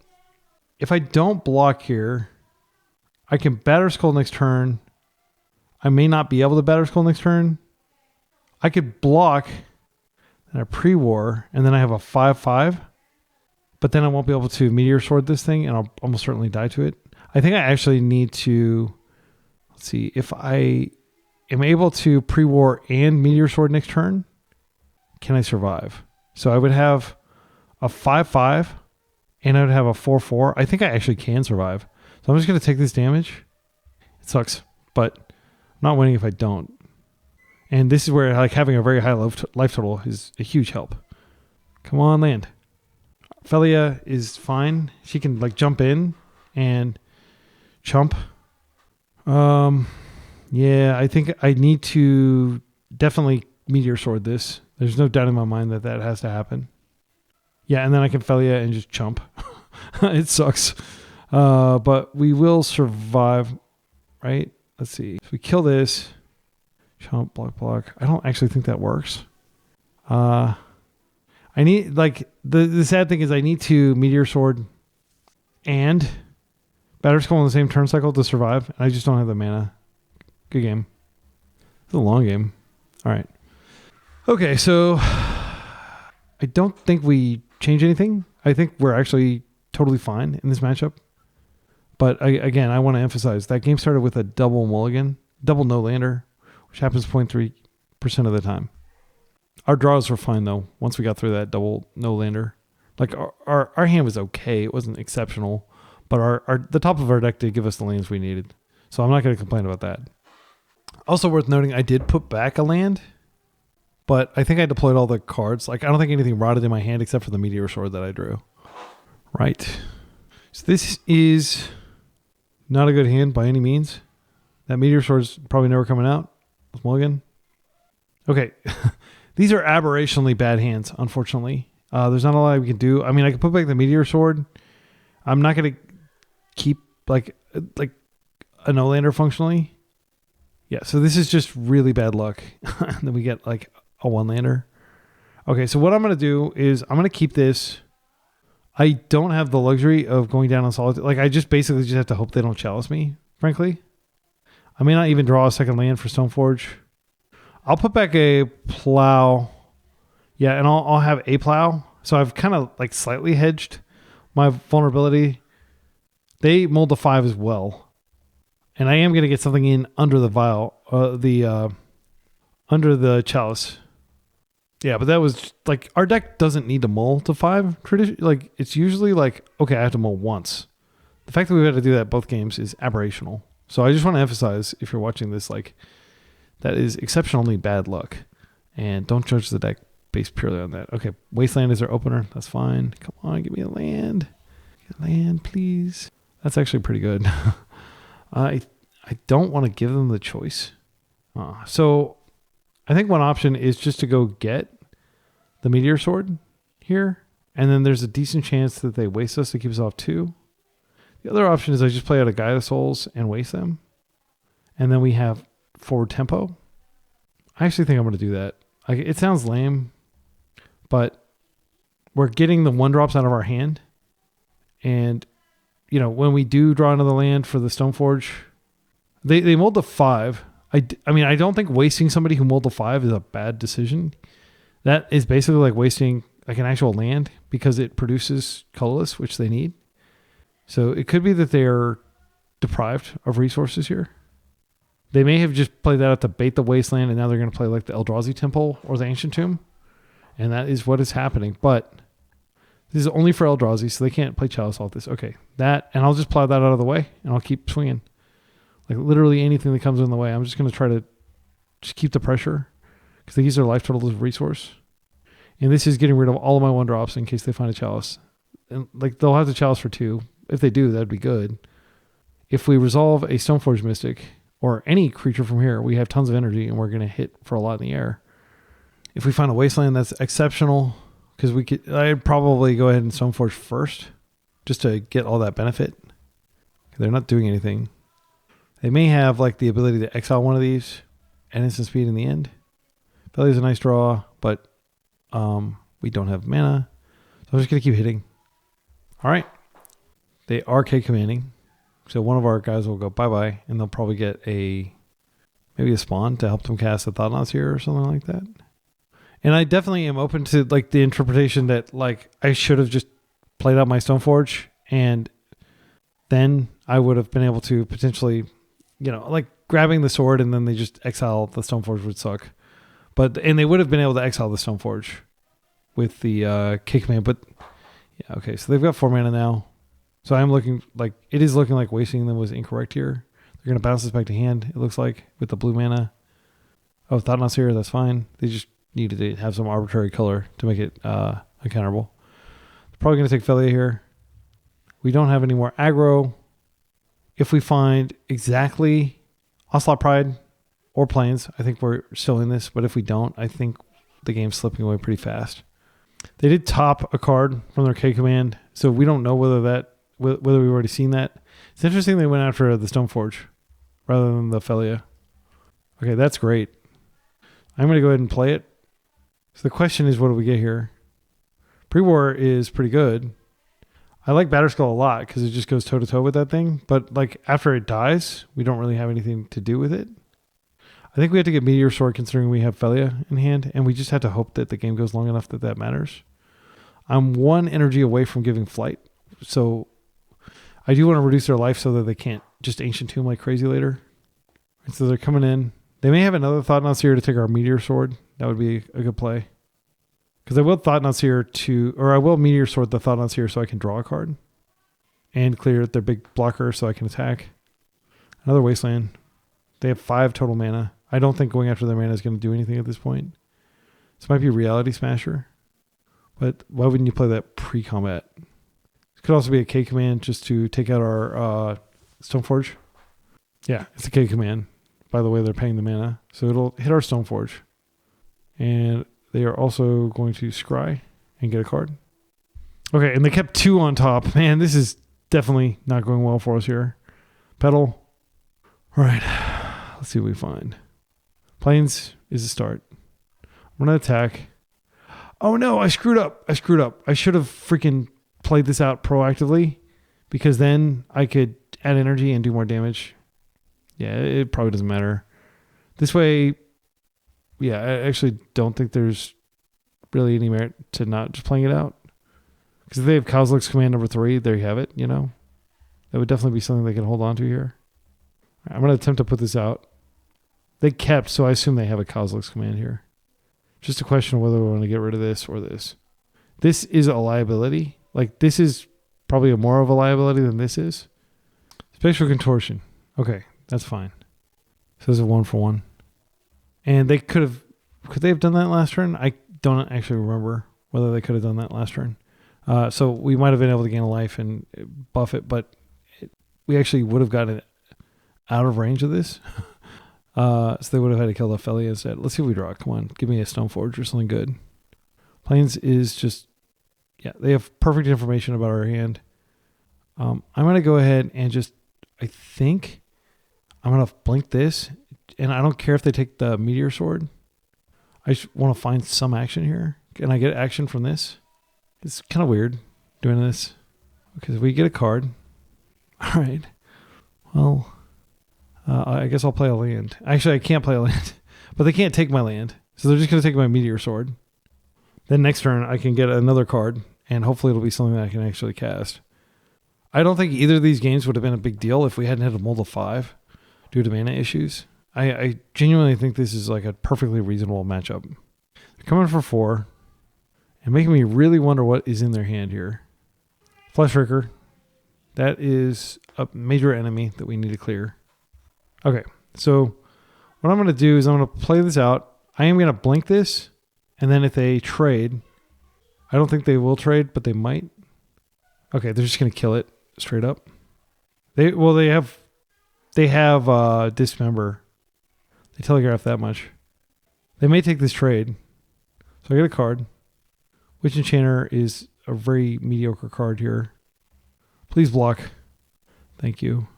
if I don't block here, I can Batterskull next turn. I may not be able to Batterskull next turn. I could block and a Pre-War, and then I have a 5/5. But then I won't be able to Meteor Sword this thing, and I'll almost certainly die to it. I think I actually need to... Let's see. If I am able to Pre-War and Meteor Sword next turn, can I survive? So I would have a 5/5, and I would have a 4/4. I think I actually can survive. So I'm just going to take this damage. It sucks, but I'm not winning if I don't. And this is where like having a very high life total is a huge help. Come on, land. Phelia is fine. She can like jump in and chump. Yeah, I think I need to definitely Meteor Sword this. There's no doubt in my mind that that has to happen. Yeah, and then I can Phelia and just chump. It sucks. But we will survive, right? Let's see. If we kill this, chump, block. I don't actually think that works. I need, like, the sad thing is I need to Meteor Sword and Batterskull on the same turn cycle to survive. And I just don't have the mana. Good game. It's a long game. All right. Okay, so I don't think we change anything. I think we're actually totally fine in this matchup. But again, I want to emphasize that game started with a double mulligan, double no-lander, which happens 0.3% of the time. Our draws were fine, though, once we got through that double no-lander. Like, our hand was okay. It wasn't exceptional. But the top of our deck did give us the lands we needed. So I'm not going to complain about that. Also worth noting, I did put back a land. But I think I deployed all the cards. Like, I don't think anything rotted in my hand except for the Meteor sword that I drew. Right. So this is not a good hand by any means. That Meteor sword's probably never coming out. Let's mulligan. Okay. These are aberrationally bad hands, unfortunately. There's not a lot we can do. I mean, I can put back the Meteor sword. I'm not going to keep like a no-lander functionally. Yeah, so this is just really bad luck. And then we get like a one-lander. Okay, so what I'm going to do is I'm going to keep this. I don't have the luxury of going down on solitude. Like, I just basically just have to hope they don't chalice me, frankly. I may not even draw a second land for Stoneforge. I'll put back a plow. Yeah, and I'll have a plow. So I've kind of like slightly hedged my vulnerability. They mold the 5 as well. And I am going to get something in under the vial, under the chalice. Yeah, but that was like, our deck doesn't need to mull to 5. Like, it's usually like, okay, I have to mull once. The fact that we've had to do that both games is aberrational. So I just want to emphasize, if you're watching this, like, that is exceptionally bad luck. And don't judge the deck based purely on that. Okay, Wasteland is our opener. That's fine. Come on, give me a land. Give me a land, please. That's actually pretty good. I don't want to give them the choice. So I think one option is just to go get the Meteor sword here. And then there's a decent chance that they waste us to keep us off 2. The other option is I just play out a Guide of Souls and waste them. And then we have forward tempo. I actually think I'm going to do that. Like, it sounds lame, but we're getting the 1-drops out of our hand. And, you know, when we do draw another land for the Stoneforge, they mold the 5. I mean, I don't think wasting somebody who mold the 5 is a bad decision. That is basically like wasting like an actual land because it produces colorless, which they need. So it could be that they're deprived of resources here. They may have just played that out to bait the Wasteland, and now they're going to play like the Eldrazi Temple or the Ancient Tomb. And that is what is happening. But this is only for Eldrazi, so they can't play Chalice off this. Okay, that, and I'll just plow that out of the way, and I'll keep swinging. Like, literally anything that comes in the way, I'm just going to try to just keep the pressure, because they use their life total as a resource. And this is getting rid of all of my 1-drops in case they find a Chalice. And like, they'll have the Chalice for 2. If they do, that'd be good. If we resolve a Stoneforge Mystic, or any creature from here, we have tons of energy, and we're going to hit for a lot in the air. If we find a Wasteland, that's exceptional, because I'd probably go ahead and Stoneforge first, just to get all that benefit. They're not doing anything. They may have like the ability to exile one of these and instant speed in the end. Phelia is a nice draw, but we don't have mana. So I'm just going to keep hitting. All right. They are K commanding. So one of our guys will go bye-bye, and they'll probably get maybe a spawn to help them cast a Thought-Knot here or something like that. And I definitely am open to like the interpretation that like I should have just played out my Stoneforge, and then I would have been able to potentially, you know, like grabbing the sword and then they just exile the Stoneforge would suck. And they would have been able to exile the Stoneforge with the K command. But yeah, okay, so they've got 4 mana now. So I'm looking like, it is looking like wasting them was incorrect here. They're going to bounce this back to hand, it looks like, with the blue mana. Oh, Thought-Knot's here, that's fine. They just needed to have some arbitrary color to make it uncounterable. They're probably going to take Phelia here. We don't have any more aggro. If we find exactly Ocelot Pride or Plains, I think we're still in this. But if we don't, I think the game's slipping away pretty fast. They did top a card from their K command, so we don't know whether we've already seen that. It's interesting they went after the Stoneforge rather than the Phelia. Okay, that's great. I'm going to go ahead and play it. So the question is, what do we get here? Pre-war is pretty good. I like Batterskull a lot because it just goes toe-to-toe with that thing. But like after it dies, we don't really have anything to do with it. I think we have to get Meteor Sword considering we have Phelia in hand. And we just have to hope that the game goes long enough that matters. I'm 1 energy away from giving flight. So I do want to reduce their life so that they can't just Ancient Tomb like crazy later. And so they're coming in. They may have another Thought-Knot Seer to take our Meteor Sword. That would be a good play. Because I will Thought-Knot Seer I will Meteor Sword the Thought-Knot Seer so I can draw a card. And clear their big blocker so I can attack. Another Wasteland. They have 5 total mana. I don't think going after their mana is going to do anything at this point. This might be Reality Smasher. But why wouldn't you play that pre-combat? It could also be a K command just to take out our Stoneforge. Yeah, it's a K command. By the way, they're paying the mana. So it'll hit our Stoneforge. And they are also going to scry and get a card. Okay, and they kept 2 on top. Man, this is definitely not going well for us here. Pedal. All right, let's see what we find. Plains is a start. I'm going to attack. Oh no, I screwed up. I should have freaking played this out proactively because then I could add energy and do more damage. Yeah, it probably doesn't matter. This way, yeah, I actually don't think there's really any merit to not just playing it out. Because if they have Kozilek's command number 3, there you have it, you know. That would definitely be something they can hold on to here. I'm going to attempt to put this out. They kept, so I assume they have a Kozilek's command here. Just a question of whether we want to get rid of this or this. This is a liability. Like, this is probably more of a liability than this is. Spectral Contortion. Okay, that's fine. So this is a 1-for-1. And they could they have done that last turn? I don't actually remember whether they could have done that last turn. So we might have been able to gain a life and buff it, but we actually would have gotten it out of range of this. So they would have had to kill the phelia instead. Let's see what we draw. Come on, give me a Stoneforge or something good. Plains is just, yeah, they have perfect information about our hand. I'm going to go ahead and just, I think I'm going to blink this. And I don't care if they take the Meteor Sword. I just want to find some action here. Can I get action from this? It's kind of weird doing this. Because we get a card. All right. Well, I guess I'll play a land. Actually, I can't play a land. But they can't take my land. So they're just going to take my Meteor Sword. Then next turn, I can get another card. And hopefully it'll be something that I can actually cast. I don't think either of these games would have been a big deal if we hadn't had a mold of 5 due to mana issues. I genuinely think this is like a perfectly reasonable matchup. They're coming for 4 and making me really wonder what is in their hand here. Fleshraker. That is a major enemy that we need to clear. Okay, so what I'm going to do is I'm going to play this out. I am going to blink this, and then if they trade, I don't think they will trade, but they might. Okay, they're just going to kill it straight up. They have Dismember. They telegraph that much. They may take this trade. So I get a card. Witch Enchanter is a very mediocre card here. Please block. Thank you.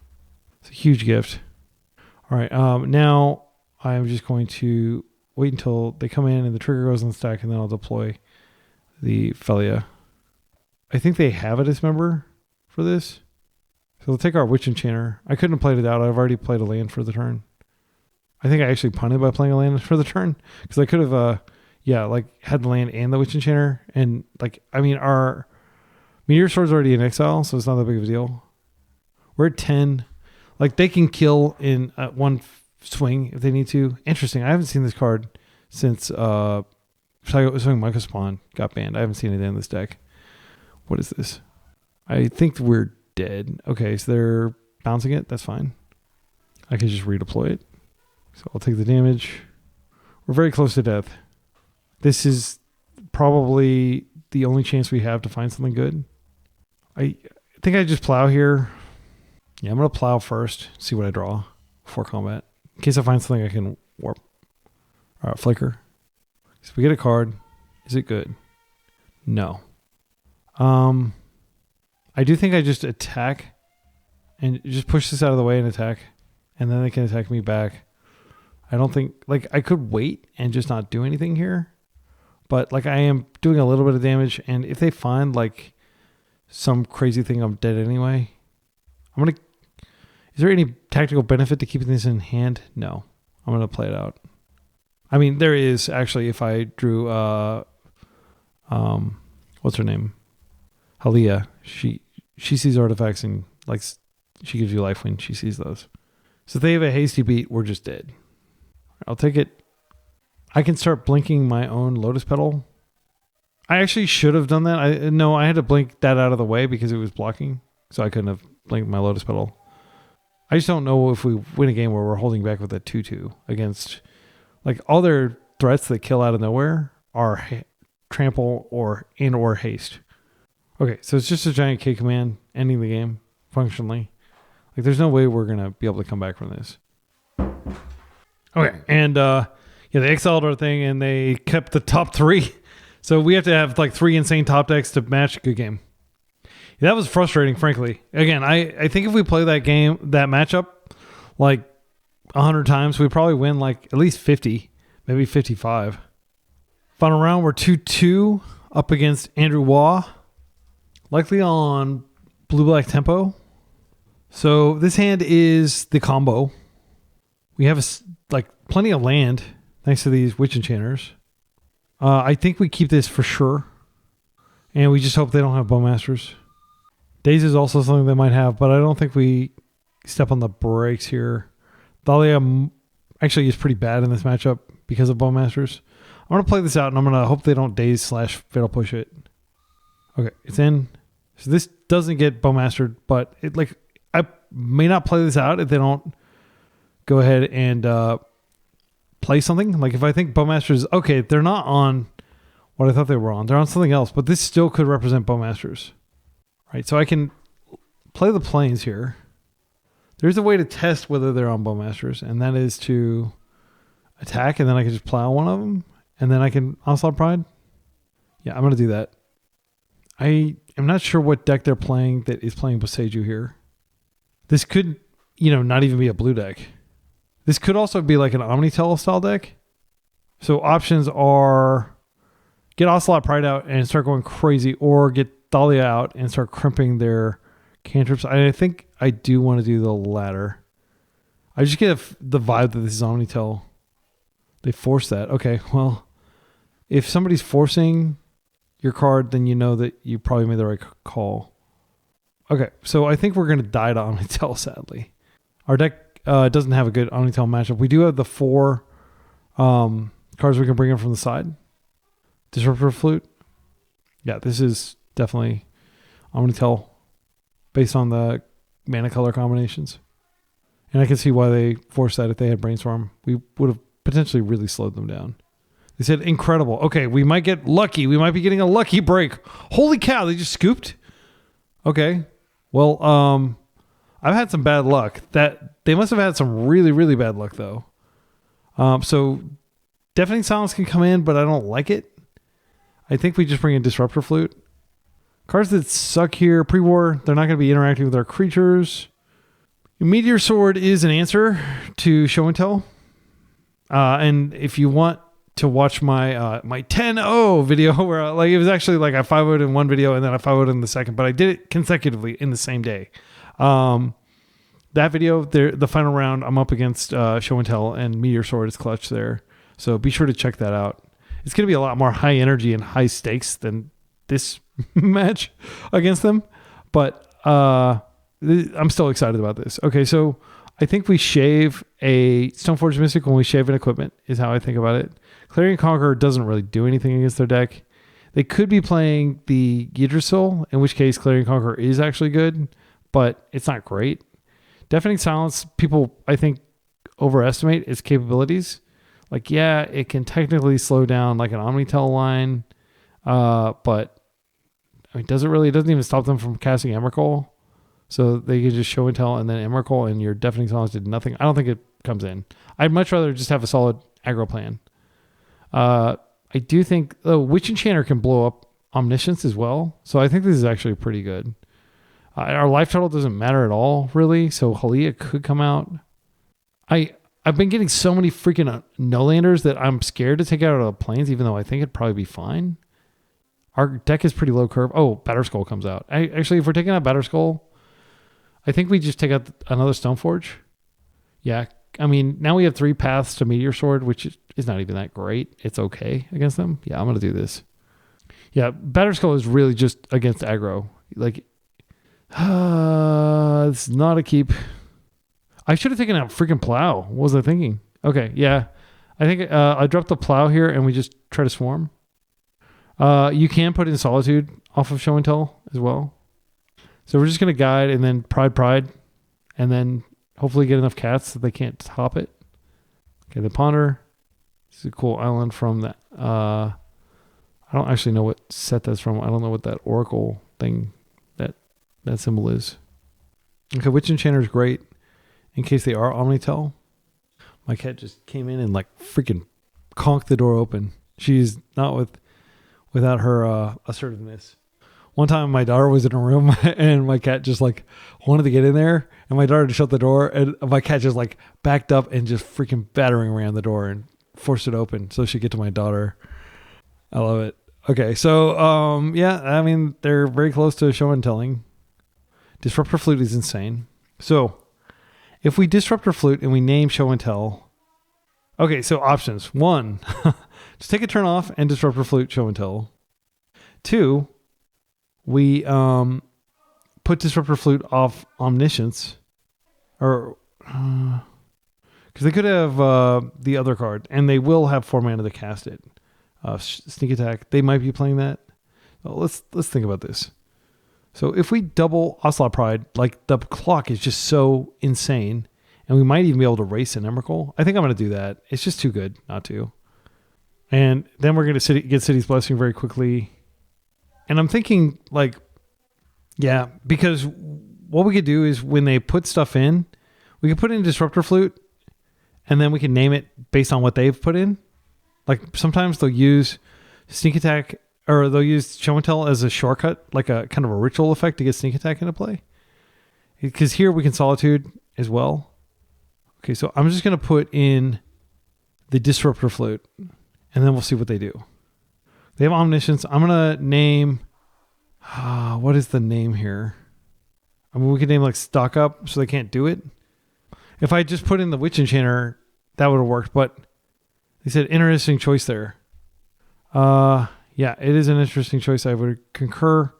It's a huge gift. All right. Now I'm just going to wait until they come in and the trigger goes on the stack, and then I'll deploy the phelia. I think they have a Dismember for this. So they'll take our Witch Enchanter. I couldn't have played it out. I've already played a land for the turn. I think I actually punted by playing a land for the turn. Because I could have, had the land and the Witch Enchanter. And, our Meteor Sword's already in exile, so it's not that big of a deal. We're at 10. They can kill in one swing if they need to. Interesting. I haven't seen this card since Swing Microspawn got banned. I haven't seen it in this deck. What is this? I think we're dead. Okay, so they're bouncing it. That's fine. I can just redeploy it. So I'll take the damage. We're very close to death. This is probably the only chance we have to find something good. I think I just plow here. Yeah, I'm going to plow first, see what I draw before combat. In case I find something I can warp. All right, Flicker. So we get a card. Is it good? No. I do think I just attack and just push this out of the way and attack. And then they can attack me back. I don't think, I could wait and just not do anything here. But, I am doing a little bit of damage. And if they find, some crazy thing, I'm dead anyway. Is there any tactical benefit to keeping this in hand? No. I'm going to play it out. I mean, there is actually if I drew what's her name? Halia. She sees artifacts and like she gives you life when she sees those. So if they have a hasty beat, we're just dead. I'll take it. I can start blinking my own Lotus Petal. I actually should have done that. I had to blink that out of the way because it was blocking. So I couldn't have blinked my Lotus Petal. I just don't know if we win a game where we're holding back with a 2-2 against, like, all their threats that kill out of nowhere are trample or haste. Okay, so it's just a giant K command ending the game functionally. Like, there's no way we're going to be able to come back from this. Okay, and they exiled our thing and they kept the top 3. So we have to have like 3 insane top decks to match a good game. That was frustrating, frankly. Again, I think if we play that matchup like 100 times, we probably win like at least 50, maybe 55. Final round, we're 2-2 up against Andrew Waugh, likely on blue-black tempo. So this hand is the combo. We have plenty of land thanks to these Witch Enchanters. I think we keep this for sure. And we just hope they don't have Bowmasters. Daze is also something they might have, but I don't think we step on the brakes here. Thalia actually is pretty bad in this matchup because of Bowmasters. I'm going to play this out, and I'm going to hope they don't Daze/Fatal Push it. Okay, it's in. So this doesn't get Bowmastered, but I may not play this out if they don't go ahead and play something. Like if I think Bowmasters, okay, they're not on what I thought they were on. They're on something else, but this still could represent Bowmasters. Right, so I can play the planes here. There's a way to test whether they're on Bowmasters, and that is to attack, and then I can just plow one of them, and then I can Onslaught Pride. Yeah, I'm going to do that. I am not sure what deck they're playing that is playing Boseiju here. This could, not even be a blue deck. This could also be like an Omnitel style deck. So options are get Onslaught Pride out and start going crazy, or get Thalia out and start crimping their cantrips. I think I do want to do the latter. I just get the vibe that this is Omnitel. They force that. Okay, well, if somebody's forcing your card, then you know that you probably made the right call. Okay, so I think we're going to die to Omnitel, sadly. Our deck doesn't have a good Omnitel matchup. We do have the 4 cards we can bring in from the side. Disruptor Flute. Yeah, this is definitely Omnitel based on the mana color combinations. And I can see why they forced that. If they had Brainstorm, we would have potentially really slowed them down. They said incredible. Okay, we might get lucky. We might be getting a lucky break. Holy cow, they just scooped? Okay. Well, I've had some bad luck. That they must have had some really, really bad luck though. So Deafening Silence can come in, but I don't like it. I think we just bring in Disruptor Flute. Cards that suck here, pre-war, they're not going to be interacting with our creatures. Meteor Sword is an answer to Show and Tell. And if you want to watch my my 10-0 video, where it was actually like I 5-0'd in one video and then I 5-0'd in the second, but I did it consecutively in the same day. That video, the final round, I'm up against Show and Tell, and Meteor Sword is clutch there. So be sure to check that out. It's going to be a lot more high energy and high stakes than this match against them. But I'm still excited about this. Okay, so I think we shave a Stoneforge Mystic when we shave an equipment, is how I think about it. Clarion Conqueror doesn't really do anything against their deck. They could be playing the Yggdrasil, in which case Clarion Conqueror is actually good, but it's not great. Deafening Silence, people, I think, overestimate its capabilities. Like, yeah, it can technically slow down like an Omnitel line, but I mean, it doesn't even stop them from casting Emrakul. So they can just Show and Tell and then Emrakul, and your Deafening Silence did nothing. I don't think it comes in. I'd much rather just have a solid aggro plan. I do think Witch Enchanter can blow up Omniscience as well. So I think this is actually pretty good. Our life total doesn't matter at all, really. So Halia could come out. I've been getting so many freaking no-landers that I'm scared to take out of the planes, even though I think it'd probably be fine. Our deck is pretty low curve. Oh, Batterskull comes out. Actually, if we're taking out Batterskull, I think we just take out another Stoneforge. Yeah, I mean, now we have 3 paths to Meteor Sword, which is not even that great. It's okay against them. Yeah, I'm going to do this. Yeah, Batterskull is really just against aggro. Like, it's not a keep. I should have taken out freaking Plow. What was I thinking? Okay, yeah. I think I dropped the Plow here and we just try to swarm. You can put in Solitude off of Show and Tell as well. So we're just going to guide and then Pride, and then hopefully get enough cats that they can't top it. Okay, the Ponder. This is a cool island from that. I don't actually know what set that's from. I don't know what that Oracle thing, that symbol is. Okay, Witch Enchanter is great in case they are Omnitel. My cat just came in and like freaking conked the door open. She's not without her assertiveness. One time my daughter was in a room and my cat just like wanted to get in there and my daughter just shut the door and my cat just like backed up and just freaking battering around the door and forced it open so she could get to my daughter. I love it. Okay, so yeah, I mean they're very close to show and telling. Disruptor Flute is insane. So if we Disruptor Flute and we name show and tell, okay, so options. 1, just take a turn off and Disruptor Flute show and tell. 2, we put Disruptor Flute off Omniscience, or because they could have the other card, and they will have 4 mana to cast it. Sneak Attack, they might be playing that. Well, let's think about this. So if we double Ocelot Pride, like the clock is just so insane, and we might even be able to race an Emrakul. I think I'm going to do that. It's just too good not to. And then we're going to get City's Blessing very quickly. And I'm thinking like, yeah, because what we could do is when they put stuff in, we could put in Disruptor Flute, and then we can name it based on what they've put in. Like sometimes they'll use Sneak Attack, or they'll use Show and Tell as a shortcut, like a kind of a ritual effect to get Sneak Attack into play. Because here we can Solitude as well. Okay, so I'm just going to put in the Disruptor Flute, and then we'll see what they do. They have Omniscience. I'm going to name... what is the name here? I mean, we could name like Stock Up so they can't do it. If I just put in the Witch Enchanter, that would have worked, but they said interesting choice there. Yeah, it is an interesting choice. I would concur. I'm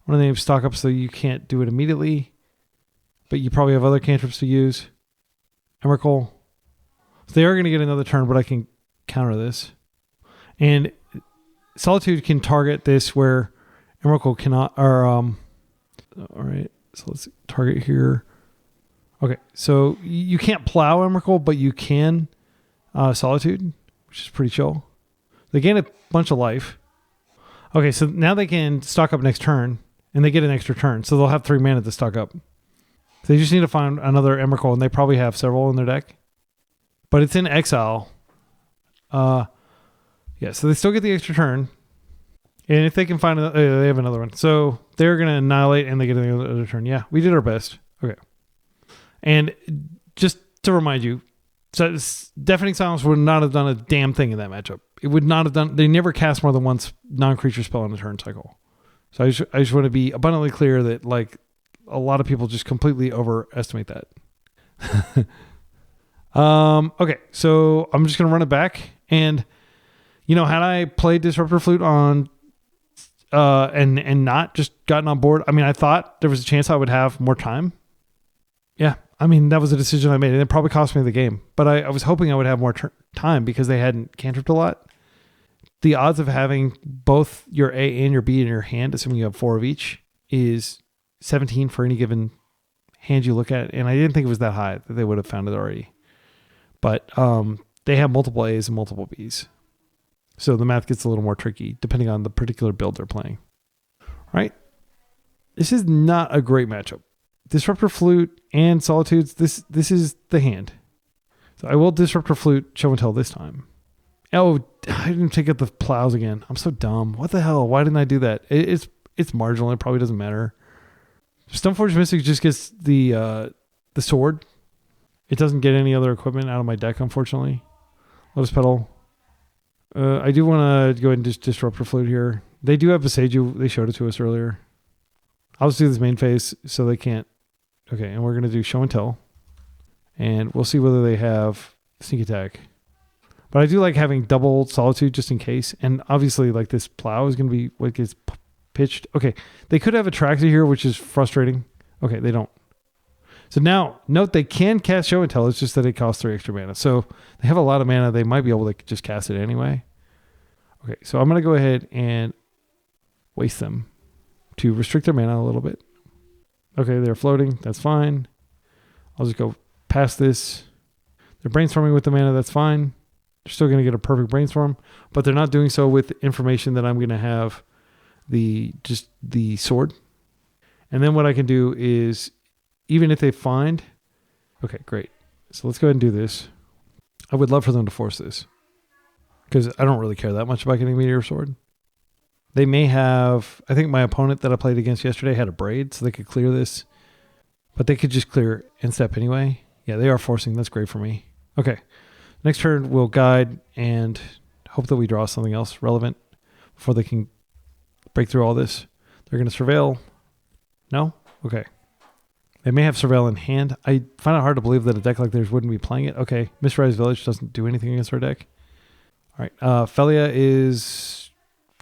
going to name Stock Up so you can't do it immediately, but you probably have other cantrips to use. Emrakul. So they are going to get another turn, but I can counter this. And Solitude can target this where Emrakul cannot, or, all right, so let's target here. Okay, so you can't plow Emrakul, but you can Solitude, which is pretty chill. They gain a bunch of life. Okay, so now they can stock up next turn, and they get an extra turn, so they'll have 3 mana to stock up. So they just need to find another Emrakul, and they probably have several in their deck. But it's in exile. Yeah, so they still get the extra turn. And if they can find they have another one. So they're going to annihilate, and they get another turn. Yeah, we did our best. Okay. And just to remind you, so Deafening Silence would not have done a damn thing in that matchup. It would not have done... They never cast more than one non-creature spell in a turn cycle. So I just want to be abundantly clear that like a lot of people just completely overestimate that. Okay, so I'm just going to run it back. And, you know, had I played Disruptor Flute on... and not just gotten on board, I mean, I thought there was a chance I would have more time. Yeah, I mean, that was a decision I made, and it probably cost me the game. But I was hoping I would have more time because they hadn't cantripped a lot. The odds of having both your A and your B in your hand, assuming you have 4 of each, is 17 for any given hand you look at. And I didn't think it was that high that they would have found it already. But they have multiple A's and multiple B's. So the math gets a little more tricky depending on the particular build they're playing. Right? This is not a great matchup. Disruptor Flute and Solitudes, this is the hand. So I will Disruptor Flute Show and Tell this time. Oh, I didn't take out the plows again. I'm so dumb. What the hell? Why didn't I do that? It's marginal. It probably doesn't matter. Stoneforge Mystic just gets the sword. It doesn't get any other equipment out of my deck, unfortunately. Lotus Petal. I do want to go ahead and just Disruptor Flute here. They do have Viseju. They showed it to us earlier. I'll just do this main phase so they can't. Okay, and we're going to do Show and Tell. And we'll see whether they have Sneak Attack. But I do like having double Solitude just in case. And obviously, like, this plow is going to be what gets pitched. Okay, they could have Atraxa here, which is frustrating. Okay, they don't. So now, note they can cast Show and Tell. It's just that it costs 3 extra mana. So they have a lot of mana. They might be able to just cast it anyway. Okay, so I'm going to go ahead and waste them to restrict their mana a little bit. Okay, they're floating. That's fine. I'll just go past this. They're brainstorming with the mana. That's fine. They're still going to get a perfect brainstorm, but they're not doing so with information that I'm going to have the sword. And then what I can do is, even if they find... Okay, great. So let's go ahead and do this. I would love for them to force this, because I don't really care that much about getting Meteor Sword. They may have... I think my opponent that I played against yesterday had a Braid, so they could clear this. But they could just clear end step anyway. Yeah, they are forcing. That's great for me. Okay. Next turn, we'll guide and hope that we draw something else relevant before they can break through all this. They're going to Surveil. No? Okay. They may have Surveil in hand. I find it hard to believe that a deck like theirs wouldn't be playing it. Okay. Mistrized Village doesn't do anything against our deck. All right. Phelia is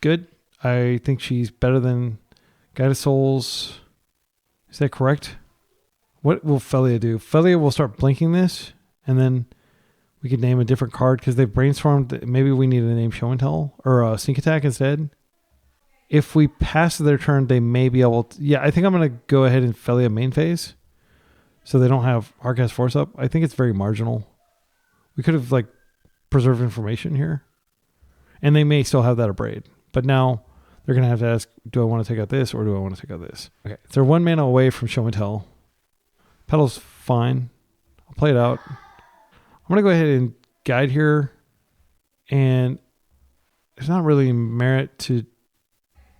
good. I think she's better than Guided Souls. Is that correct? What will Phelia do? Phelia will start blinking this, and then we could name a different card because they've brainstormed that maybe we need to name Show and Tell or Sneak Attack instead. If we pass their turn, they may be able to... Yeah, I think I'm going to go ahead and Phelia main phase so they don't have Hardcast Force up. I think it's very marginal. We could have, like, preserved information here. And they may still have that Abrade. But now they're going to have to ask, do I want to take out this or do I want to take out this? Okay, so they're 1 mana away from Show and Tell. Petal's fine. I'll play it out. I'm going to go ahead and guide here. And there's not really merit to...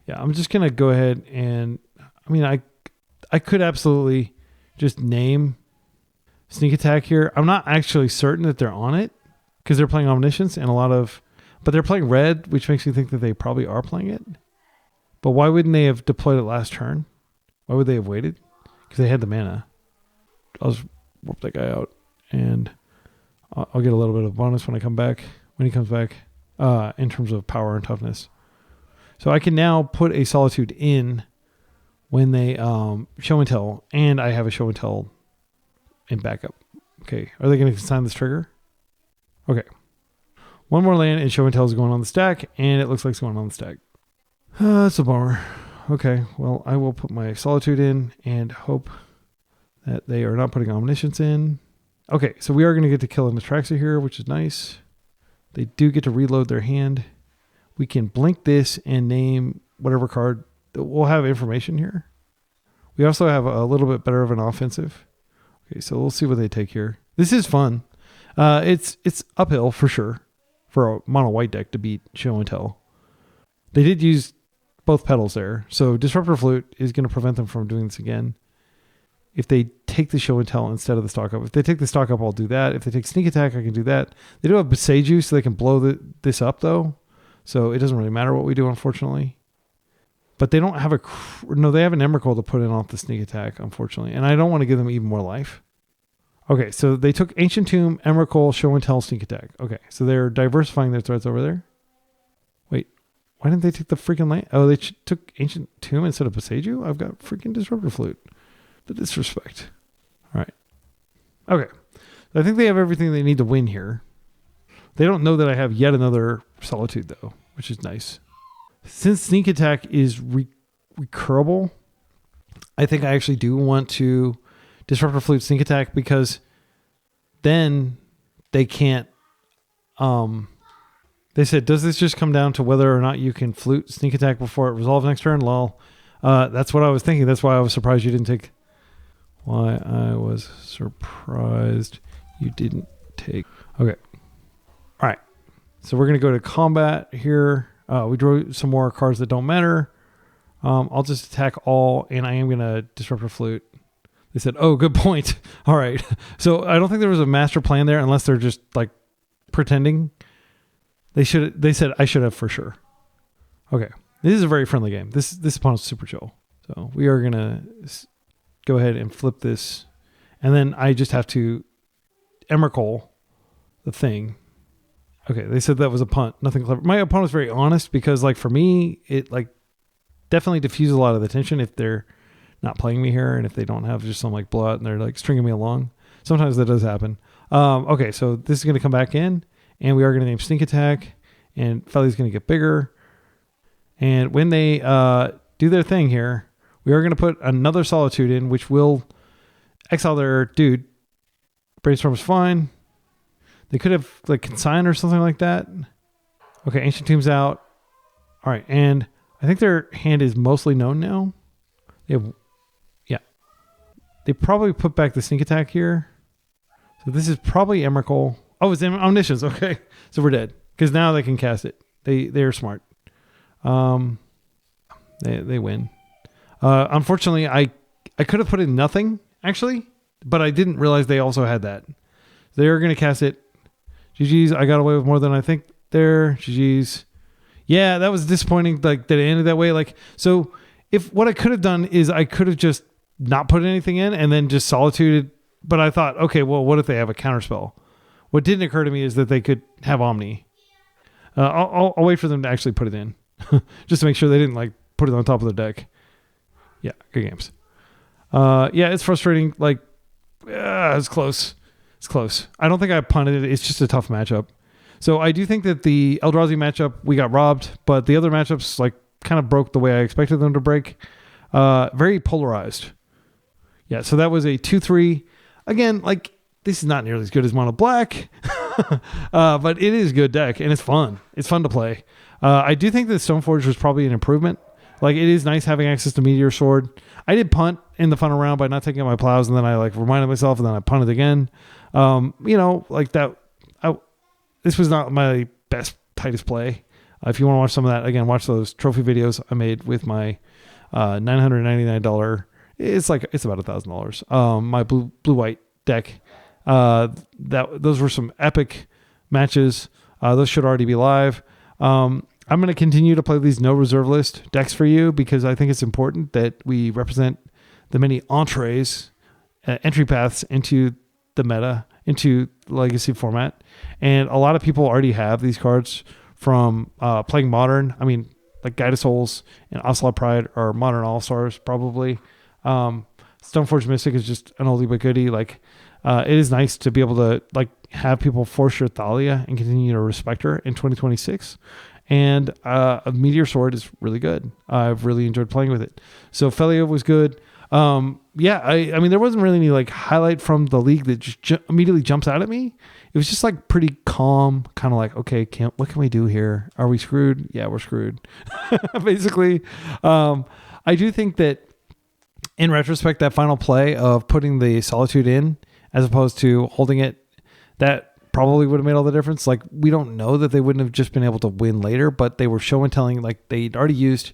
Yeah, I'm just going to go ahead and... I mean, I could absolutely just name Sneak Attack here. I'm not actually certain that they're on it because they're playing Omniscience and a lot of... But they're playing red, which makes me think that they probably are playing it. But why wouldn't they have deployed it last turn? Why would they have waited? Because they had the mana. I'll just warp that guy out, and I'll get a little bit of bonus when I come back. When he comes back, in terms of power and toughness. So I can now put a Solitude in when they Show and Tell, and I have a Show and Tell in backup. Okay, are they going to consign this trigger? Okay. 1 more land, and Show and Tell is going on the stack, and it looks like it's going on the stack. That's a bummer. Okay, well, I will put my Solitude in and hope that they are not putting Omniscience in. Okay, so we are going to get to kill an Atraxa here, which is nice. They do get to reload their hand. We can blink this and name whatever card. We'll have information here. We also have a little bit better of an offensive. Okay, so we'll see what they take here. This is fun. It's uphill for sure for a mono white deck to beat Show and Tell. They did use both pedals there, so Disruptor Flute is going to prevent them from doing this again. If they take the Show and Tell instead of the stock up. If they take the stock up, I'll do that. If they take Sneak Attack, I can do that. They do have Beseiju, so they can blow this up, though. So it doesn't really matter what we do, unfortunately. But they don't have a... No, they have an Emrakul to put in off the Sneak Attack, unfortunately. And I don't want to give them even more life. Okay, so they took Ancient Tomb, Emrakul, Show and Tell, Sneak Attack. Okay, so they're diversifying their threats over there. Wait, why didn't they take the freaking land? Oh, they took Ancient Tomb instead of Beseiju? I've got freaking Disruptor Flute. The disrespect. All right. Okay. I think they have everything they need to win here. They don't know that I have yet another Solitude, though, which is nice. Since Sneak Attack is recurable, I think I actually do want to Disruptor Flute Sneak Attack because then they can't... They said, does this just come down to whether or not you can Flute Sneak Attack before it resolves next turn? Lol. That's what I was thinking. That's why I was surprised you didn't take... Why I was surprised you didn't take... Okay. All right. So we're going to go to combat here. We drew some more cards that don't matter. I'll just attack all, and I am going to Disruptor Flute. They said, oh, good point. All right. So I don't think there was a master plan there unless they're just like pretending. They said I should have for sure. Okay. This is a very friendly game. This opponent's super chill. So we are going to go ahead and flip this. And then I just have to Emrakul the thing. Okay, they said that was a punt. Nothing clever. My opponent was very honest because, like, for me, it like definitely diffuses a lot of the tension if they're not playing me here and if they don't have just some like blowout and they're like stringing me along. Sometimes that does happen. Okay, so this is going to come back in, and we are going to name Sneak Attack, and Phelia's going to get bigger. And when they do their thing here, we are going to put another Solitude in, which will exile their dude. Brainstorm's fine. They could have like Consign or something like that. Okay, Ancient Tomb's out. All right, and I think their hand is mostly known now. They probably put back the Sneak Attack here. So this is probably Emrakul. Oh, it's Omniscience. Okay, so we're dead because now they can cast it. They're smart. They win. Unfortunately, I could have put in nothing actually, but I didn't realize they also had that. They are going to cast it. GG's. I got away with more than I think there. GG's. Yeah, that was disappointing. Like that it ended that way. Like, so if what I could have done is I could have just not put anything in and then just solituded. But I thought, okay, well, what if they have a counterspell? What didn't occur to me is that they could have Omni. I'll wait for them to actually put it in just to make sure they didn't like put it on top of the deck. Yeah, good games. Yeah, it's frustrating. Like, it's close. It's close. I don't think I punted it. It's just a tough matchup. So I do think that the Eldrazi matchup, we got robbed, but the other matchups like kind of broke the way I expected them to break. Very polarized. Yeah, so that was a 2-3. Again, like, this is not nearly as good as Mono Black, but it is a good deck, and it's fun. It's fun to play. I do think that Stoneforge was probably an improvement. Like, it is nice having access to Meteor Sword. I did punt in the final round by not taking out my plows, and then I, like, reminded myself, and then I punted again. You know, like, that... This was not my best, tightest play. If you want to watch some of that, again, watch those trophy videos I made with my $999. It's about $1,000. My blue-white deck. Those were some epic matches. Those should already be live. I'm going to continue to play these no reserve list decks for you because I think it's important that we represent the many entrees, entry paths into the meta, into legacy format. And a lot of people already have these cards from playing Modern. I mean, like Guide of Souls and Ocelot Pride are Modern All-Stars, probably. Stoneforge Mystic is just an oldie but goodie. Like, it is nice to be able to like have people force your Thalia and continue to respect her in 2026. And a Meteor Sword is really good. I've really enjoyed playing with it. So Phelia was good. Yeah, I mean, there wasn't really any like highlight from the league that just immediately jumps out at me. It was just like pretty calm, kind of like, okay, what can we do here? Are we screwed? Yeah, we're screwed. Basically, I do think that in retrospect, that final play of putting the Solitude in as opposed to holding it, that probably would have made all the difference. Like, we don't know that they wouldn't have just been able to win later, but they were show and telling, like they'd already used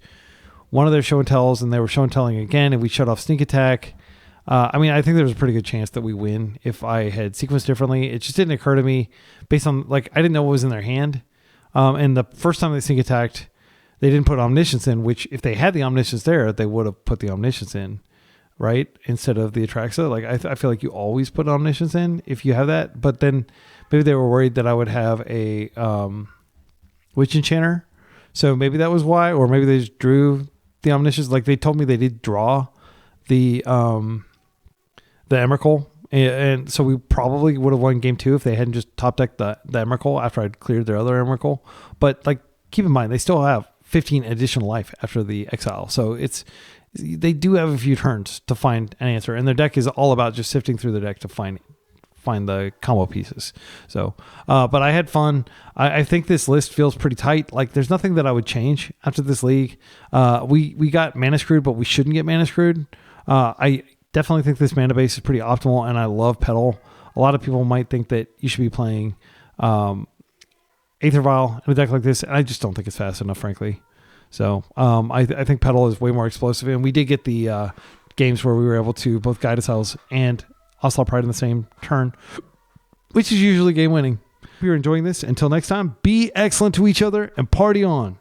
one of their show and tells and they were show and telling again, and we shut off Sneak Attack. I mean, I think there was a pretty good chance that we win if I had sequenced differently. It just didn't occur to me based on, like, I didn't know what was in their hand. And the first time they Sneak Attacked, they didn't put Omniscience in, which if they had the Omniscience there, they would have put the Omniscience in, right? Instead of the Atraxa. Like, I feel like you always put Omniscience in if you have that. But then maybe they were worried that I would have a Witch Enchanter. So maybe that was why, or maybe they just drew the Omniscience. Like, they told me they did draw the Emrakul, and so we probably would have won game 2 if they hadn't just top decked the Emrakul after I'd cleared their other Emrakul. But like, keep in mind, they still have 15 additional life after the exile, so they do have a few turns to find an answer, and their deck is all about just sifting through the deck to find the combo pieces. So but I had fun. I think this list feels pretty tight. Like, there's nothing that I would change after this league. We got mana screwed, but we shouldn't get mana screwed. I definitely think this mana base is pretty optimal, and I love Petal. A lot of people might think that you should be playing Aether Vial in a deck like this, and I just don't think it's fast enough, frankly. So I think Petal is way more explosive, and we did get the games where we were able to both Guide Cells and Ocelot Pride in the same turn, which is usually game winning. If you're enjoying this, until next time, be excellent to each other and party on.